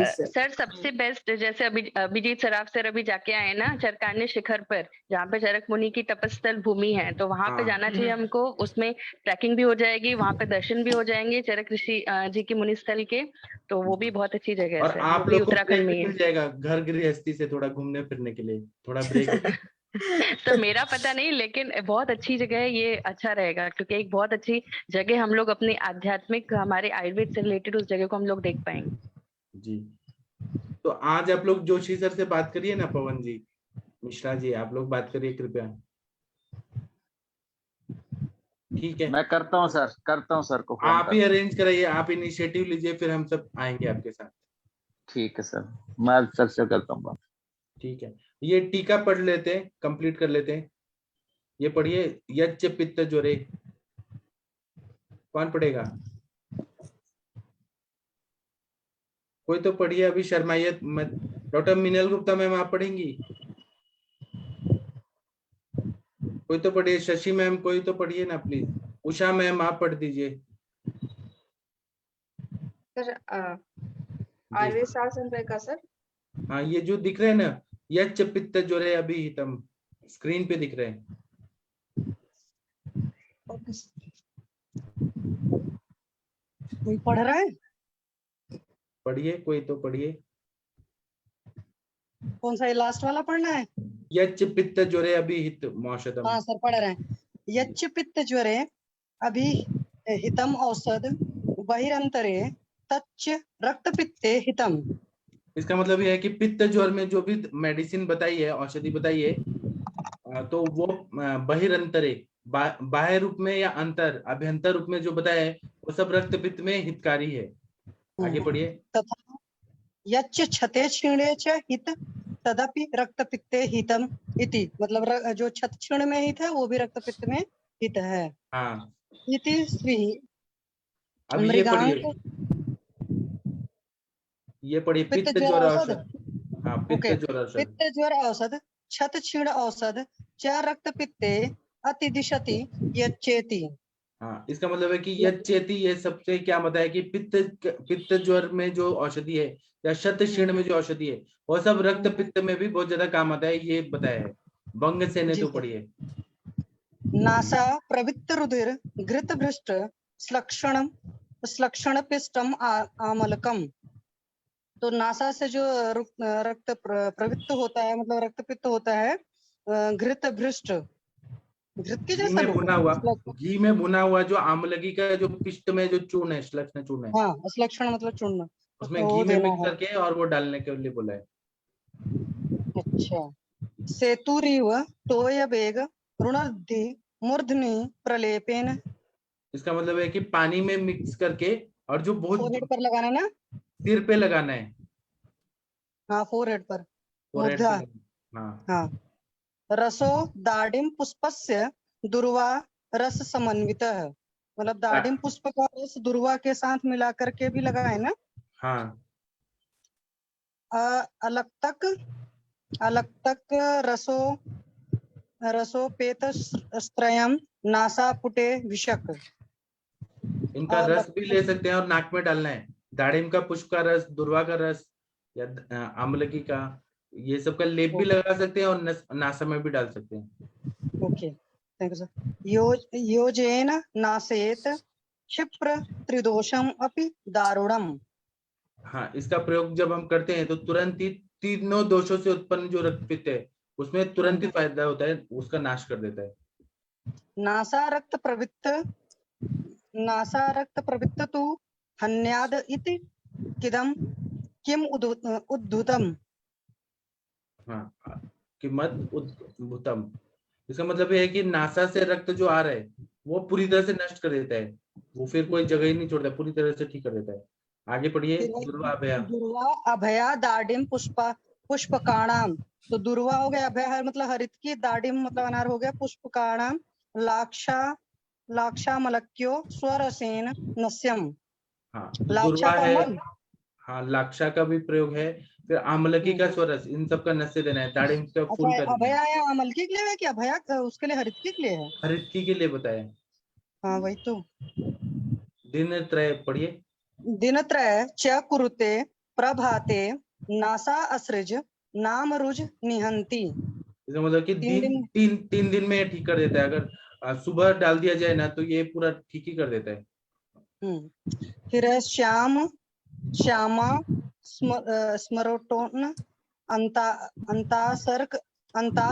सर सबसे बेस्ट, जैसे अभिजीत सराफ सर अभी जाके आए ना चरकान्य शिखर पर, जहाँ पे चरक मुनि की तपस्थल भूमि है, तो वहां पे जाना चाहिए हमको। उसमें ट्रैकिंग भी हो जाएगी, वहां पे दर्शन भी हो जाएंगे चरक ऋषि जी की मुनि स्थल के, तो वो भी बहुत अच्छी जगह है। और सर आप वो भी लोग को उत्तराखंड में मिल जाएगा घर गृहस्थी से थोड़ा घूमने फिरने के लिए, थोड़ा ब्रेक। तो मेरा पता नहीं, लेकिन बहुत अच्छी जगह है ये, अच्छा रहेगा, क्योंकि एक बहुत अच्छी जगह हम लोग अपनी आध्यात्मिक, हमारे आयुर्वेद से रिलेटेड उस जगह को हम लोग देख पाएंगे। जी, तो आज आप लोग जोशी सर से बात करिए ना, पवन जी, मिश्रा जी, आप लोग बात करिए कृपया। ठीक है, मैं करता हूँ सर, करता हूँ सर को फोन। आप ही अरेंज कराइए, आप इनिशिएटिव लीजिए, फिर हम सब आएंगे आपके साथ। ठीक है सर, मैं सर से करता हूँ बात। ठीक है, ये टीका पढ़ लेते हैं, कंप्लीट कर लेते हैं। ये पढ़िए, यज्ञ पित्त ज्वरे। कौन पढ़ेगा? कोई तो पढ़िए, अभी शर्माइए मत। डॉक्टर मिनल गुप्ता मैम आप पढ़ेंगी? कोई तो पढ़िए, शशि मैम कोई तो पढ़िए ना प्लीज। उषा मैम आप पढ़ दीजिए। सर आयुर्वेद शास्त्र का सर। हाँ, ये जो दिख रहे हैं ना, यज्ञ पित्त ज्वरे अभिहितम, स्क्रीन पे दिख रहे हैं। कोई पढ़ रहा है? पढ़िए, कोई तो पढ़िए। कौन सा, ये लास्ट वाला पढ़ना है? यज्ञ पित्त ज्वरे अभिहित मौषधम। हाँ सर पढ़ रहे हैं। यज्ञ पित्त ज्वरे अभिहितम औषध बहिरंतरे तच्च रक्त पित्ते हितम। इसका मतलब यह है कि पित्त ज्वर में जो भी मेडिसिन बताई है, औषधि बताई है, तो वो बहिरंतरे, बाह्य रूप में या अंतर अभ्यंतर रूप में जो बताया है, वो सब रक्त पित्त में हितकारी है। आगे पढ़िए। तथा यच्च क्षते क्षीणे च हित तदपि रक्त पित्ते हितम इति, मतलब जो क्षत क्षीण में हित है वो भी रक्त पित्त में हित है। हाँ, इति स्वी अब ये पढ़िए, ये पढ़िए पित्त ज्वर औषध। हाँ, पित्त ज्वर औषध। पित्त ज्वर औषध क्षत क्षीण औषध च रक्त पित्ते अतिदिशति यच्चेति। हाँ, इसका मतलब है कि यच्चेति, ये सबसे क्या बताया कि पित्त ज्वर में जो औषधि है या शत क्षीण में जो औषधि है, वो सब रक्त पित्त में भी बहुत ज्यादा काम आता है, ये बताया है। बंग से ने तो पढ़िए। नासा प्रवृत्त रुधिर घृत भ्रष्ट श्लक्षण पिष्टम आमलकम। तो नासा से जो रक्त प्रवृत्त होता है, मतलब रक्त पित्त होता है, घृत भ्रष्ट, घृत के जैसा घी में भुना हुआ जो आमलकी का जो पिष्ट में जो चूर्ण है, श्लक्षण चूर्ण है, हाँ श्लक्षण मतलब चूर्ण, उसमें घी में मिक्स करके और वो डालने के लिए बोला है। अच्छा। सेतुरीव तोय बेग ऋणद्धि मूर्धनि प्रलेपेन। इसका मतलब है कि पानी में मिक्स करके और जो बहुत फोरहेड पर लगाना ना, सिर पे लगाना है। हाँ फोरहेड पर, फोरहेड मूर्धा। पे, हाँ। हाँ। रसो दाडिम पुष्पस्य दुर्वा रस समन्वितः, मतलब दाडिम पुष्प का रस दुर्वा के साथ मिला करके भी लगाए ना। हाँ। अलक्तक रसो पेत स्त्रयम नासापुटे विषक। इनका रस भी ले सकते हैं और नाक में डालना है। दाड़िम का पुष्प का रस, दुर्वा का रस या आमलकी का, ये सब का लेप भी लगा सकते हैं और नासा में भी डाल सकते हैं। Okay, thank you sir. योजेन नासेत क्षिप्र त्रिदोषम अपि दारुणम। हाँ, इसका प्रयोग जब हम करते हैं तो तुरंत ही तीनों दोषों से उत्पन्न जो रक्तपित्त है उसमें तुरंत ही फायदा होता है, उसका नाश कर देता है। नासा रक्त प्रवृत्त तु हन्याद इति किदम किम उद्धुतम। हाँ, किमत उद्धुतम, इसका मतलब ये है कि नासा से रक्त जो आ रहा है वो पूरी तरह से नष्ट कर देता है, वो फिर कोई जगह ही नहीं छोड़ता, पूरी तरह से ठीक कर देता है। आगे पढ़िए। दुर्वा अभया दाडिम पुष्पकाणाम। तो दुर्वा हो गया, अभय मतलब हरित की, दाडिम मतलब अनार हो गया, पुष्पकाणाम लाक्षामलक्यो स्वरसेन नस्यम। हाँ, लाक्षा दुर्वा का है, मल। हाँ लाक्षा का भी प्रयोग है। फिर आमलकी का स्वरस, इन सब का नस्य देना है। दाडिम का फूल का देना है। अभया या आमलकी के लिए है कि अभया उसके लिए हरित के लिए है? हरित के लिए बताया। हाँ वही तो। दिनत्रय पढ़िए। दिनत्रय च कुरुते प्रभाते नासा असृज नाम रुज निहंती। इसका मतलब कि तीन दिन में ठीक कर देता है। अगर सुबह डाल दिया जाए ना तो ये पूरा ठीक ही कर देता है। फिर श्यामा स्मरोटोन अंताशर्क अनंता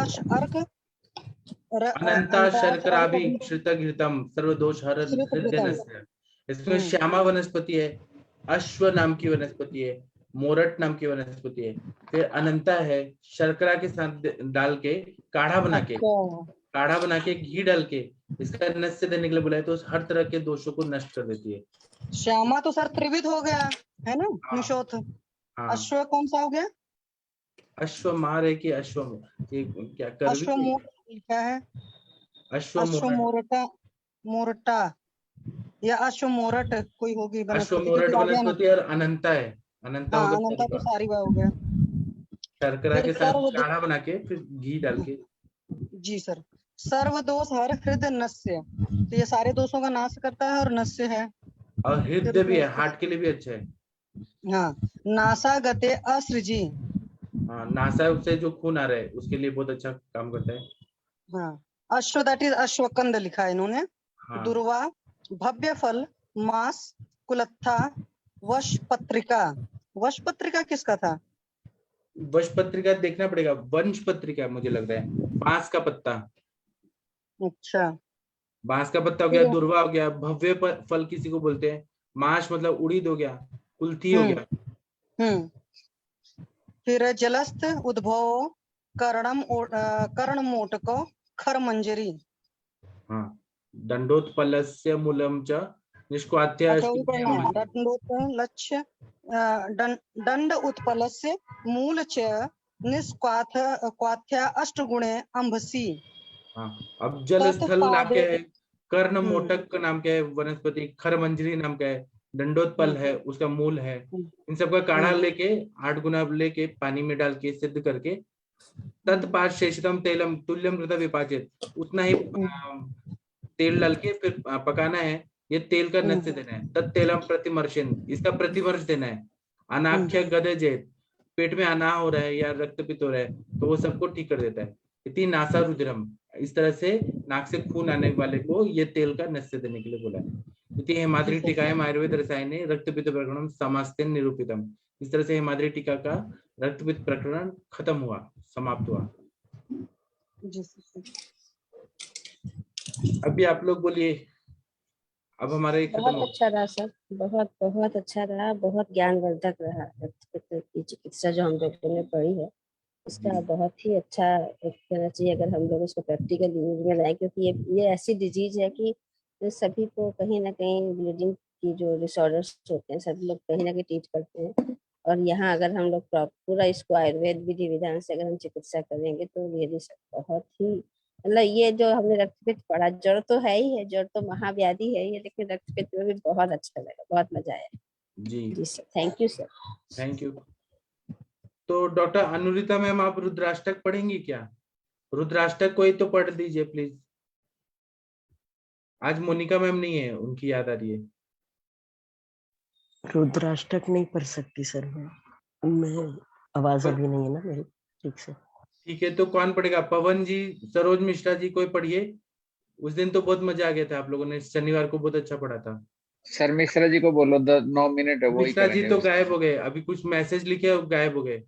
शर्कराभि श्रितघृतम सर्वदोष हर हृदयस्य। इसमें श्यामा वनस्पति है, अश्व नाम की वनस्पति है, मोरट नाम की वनस्पति है, फिर अनंता है, शर्करा के साथ डाल के काढ़ा बना के घी डाल के इसका नस्य देने के लिए बुलाया, तो हर तरह के दोषों को नष्ट कर देती है। श्यामा तो सर त्रिविध हो गया है ना, निशोथ। अश्व कौन सा हो गया? अश्वमार है कि अश्व क्या क्या है? मोरटा या अश्वमोरट कोई होगी अश्वमोरट वनस्पति। और अनंता है, अनंता अनंता तो सारी बात हो गया। शर्करा के साथ काढ़ा बना के फिर घी डाल के। जी सर। सर्वदोष हर हृदय नस्य, तो ये सारे दोषों का नाश करता है और नस्य है और हृदय भी है, हार्ट के लिए भी अच्छा है। हाँ। नासा गते असृजी। हाँ, नासा से जो खून आ रहा है उसके लिए बहुत अच्छा काम करता है। हाँ। अश्व दैट इज अश्वकंद लिखा है इन्होंने। हाँ। दुर्वा भव्य फल मास कुलत्था वश पत्रिका। वश पत्रिका किसका था? वश पत्रिका देखना पड़ेगा। वंश पत्रिका मुझे लग रहा है, बांस का पत्ता। अच्छा, बांस का पत्ता हो गया, दुर्वा हो गया, भव्य फल किसी को बोलते हैं, माश मतलब उड़ीद हो गया, कुल्थी हो गया। फिर जलस्थ उद्भव कर्णमोटको खर मंजरी। हाँ। दंडोत्पलस्य मूलम च निष्क्वाथ्य दंड उत्पलस्य मूल च निष्क्वाथ्या अष्टगुणे अंभसी। हाँ। अब जल स्थल नाम क्या है, कर्ण मोटक का नाम क्या है, वनस्पति खरमंजरी नाम क्या है, दंडोत्पल है उसका मूल है। इन सब का काढ़ा लेके 8 गुना लेके पानी में डाल के सिद्ध करके तत्पाद शेषितम तेलम तुल्यम कृत विपाचित, उतना ही तेल डाल के फिर पकाना है। ये तेल का नस्य देना है। तत्तेलम प्रतिमर्शन, इसका प्रतिमर्श देना है। अनाख्य गदजेत, पेट में अनाह हो रहा है या रक्तपित्त हो रहा है तो वो सबको ठीक कर देता है। इति नासा रुधिरम, इस तरह से नाक से खून आने वाले को ये तेल का नस्य देने के लिए बोला है। इति हेमाद्रि टीकायाम आयुर्वेद रसायने रक्तपित्त प्रकरणम समास्तेन निरूपितम, इस तरह से हेमाद्रि टीका का रक्तपित्त प्रकरण खत्म हुआ, समाप्त हुआ। अभी आप लोग बोलिए, अब हमारे खत्म बहुत हो। अच्छा रहा सर, बहुत बहुत अच्छा रहा, बहुत ज्ञानवर्धक रहा। रक्तपित्त की चिकित्सा जो हम लोगों ने पढ़ी है इसका बहुत ही अच्छा एक कहना चाहिए अगर हम लोग इसको प्रैक्टिकल यूज में लाएं, क्योंकि ये ऐसी डिजीज है कि सभी को कहीं ना कहीं ब्लीडिंग की जो डिसऑर्डर्स होते हैं सभी लोग कहीं ना कहीं ट्रीट करते हैं। और यहाँ अगर हम लोग पूरा इसको आयुर्वेद विधि विधान से अगर हम चिकित्सा करेंगे तो रियली बहुत ही मतलब ये जो हमने रक्तपित्त पढ़ा जड़ तो है ही है, जड़ तो महाव्याधि है ये, लेकिन रक्तपित्त में भी बहुत अच्छा लगा, बहुत मजा आया। जी sir, thank you sir. Thank you. तो डॉक्टर अनुरिता मैम, आप रुद्राष्टक पढ़ेंगी क्या? रुद्राष्टक कोई तो पढ़ दीजिए प्लीज। आज मोनिका मैम नहीं है, उनकी याद आ रही है। रुद्राष्टक नहीं पढ़ सकती सर मैं आवाज अभी नहीं है ना मेरी ठीक से। ठीक है, तो कौन पढ़ेगा? पवन जी, सरोज मिश्रा जी, कोई पढ़िए। उस दिन तो बहुत मजा आ गया था, आप लोगों ने शनिवार को बहुत अच्छा पढ़ा था। सर मिश्रा जी को बोलो 9 मिनट है वो ही मिश्रा जी करेंगे। तो गायब हो गए, अभी कुछ मैसेज लिखे और गायब हो गए।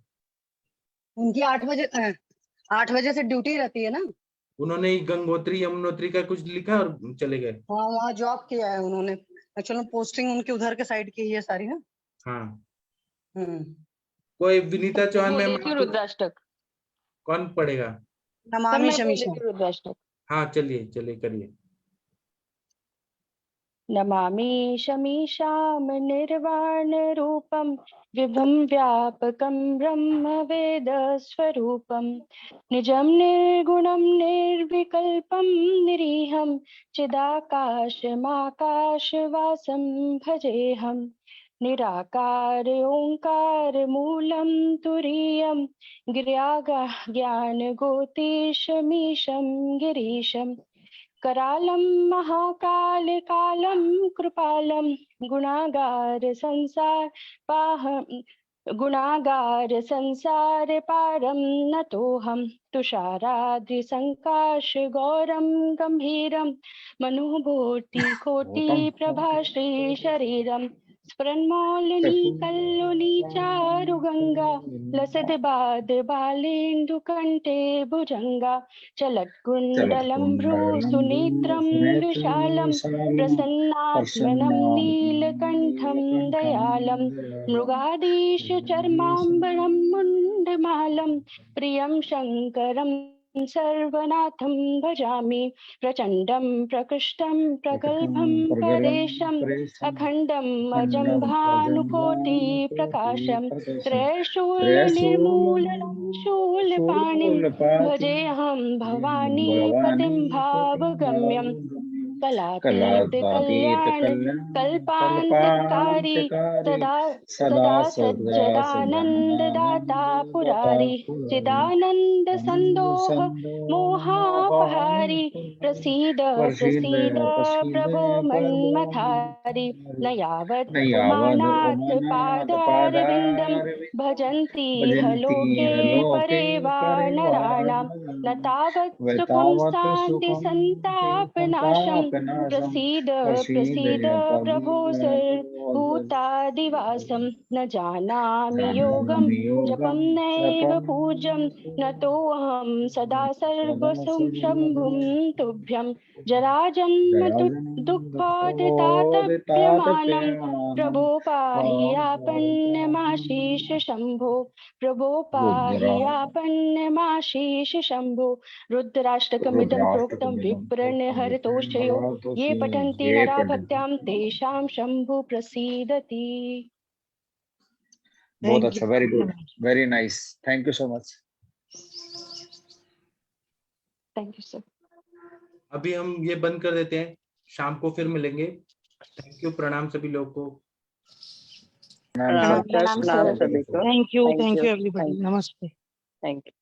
उनकी 8 बजे से ड्यूटी रहती है ना। उन्होंने गंगोत्री यमुनोत्री का कुछ लिखा और चले गए। हाँ वहाँ जॉब किया है उन्होंने, एक्चुअली पोस्टिंग उनके उधर के साइड की ही है सारी ना। हाँ कोई विनीता चौहान मैम, रुद्राष्टक कौन पढ़ेगा? नमामि शमीशा। रुद्राष्टक हाँ चलिए चलिए करिए। नमामि शमीशां निर्वाणरूपं विभं व्यापकं ब्रह्मवेदस्वरूपं निजं निर्गुणं निर्विकल्पं निरीहं चिदाकाशमाकाशवासं भजेऽहं निराकार ओंकार मूलं तुरीयं गिर्याज्ञानगोतीशमीशं गिरीशं करालं महाकाल कालं कृपालं गुणागार संसार पारं नतोऽहं तुषाराद्रि संकाश गौरं गंभीरं मनुभूति प्रभाश्री शरीरं स्फुरन्मौलिनी कल्लुनी चारुगंगा लसद् बालेन्दुकण्ठे भुजंगा चलत्कुण्डलं भ्रूसुनेत्रं विशालं प्रसन्नात्मनं नीलकण्ठं दयालं मृगाधीश चर्माम्बरं मुण्डमालं प्रियं शङ्करं सर्वनाथं भजामि प्रचण्डं प्रकृष्टं प्रगल्भं परेशम् अखण्डम् अजं भानुकोटि प्रकाशं त्रयशूलनिर्मूलनं शूलपाणिं भजेऽहं भवानी पतिं भावगम्यं कलातीत कल्याण कल्पान्तकारी सदा सज्जदानन्ददाता पुरारी चिदानन्द सन्दोह मोहापहारी प्रसीद प्रसीद प्रभो मन्मथारी न यावत् पुमानाथ पादारविन्दं भजन्ति ह लोके परे वा नराणां न तावत् सुखं शान्ति संतापनाशं प्रसीद प्रसीद प्रभो सर्वभूतादिवासं न जानामि योगं जपं नैव पूज्यं नतोऽहं सदा सर्वशम्भुं तुभ्यं जराजन्म दुःखोदितातप्यमानं प्रभो पाहि आपन्नमाशीष शम्भो प्रभो पाहि आपन्नमाशीष शम्भो रुद्राष्टकमिदं प्रोक्तं विप्रणहरतोषयो ये पठन्ति नरा भक्त्यां तेषां शम्भु प्रसीदति। बहुत अच्छा, very good, very nice, thank you so much. Thank you sir. अभी हम ये बंद कर देते हैं, शाम को फिर मिलेंगे। थैंक यू, प्रणाम सभी लोगों को। थैंक यू एवरीबॉडी, नमस्ते। Thank you.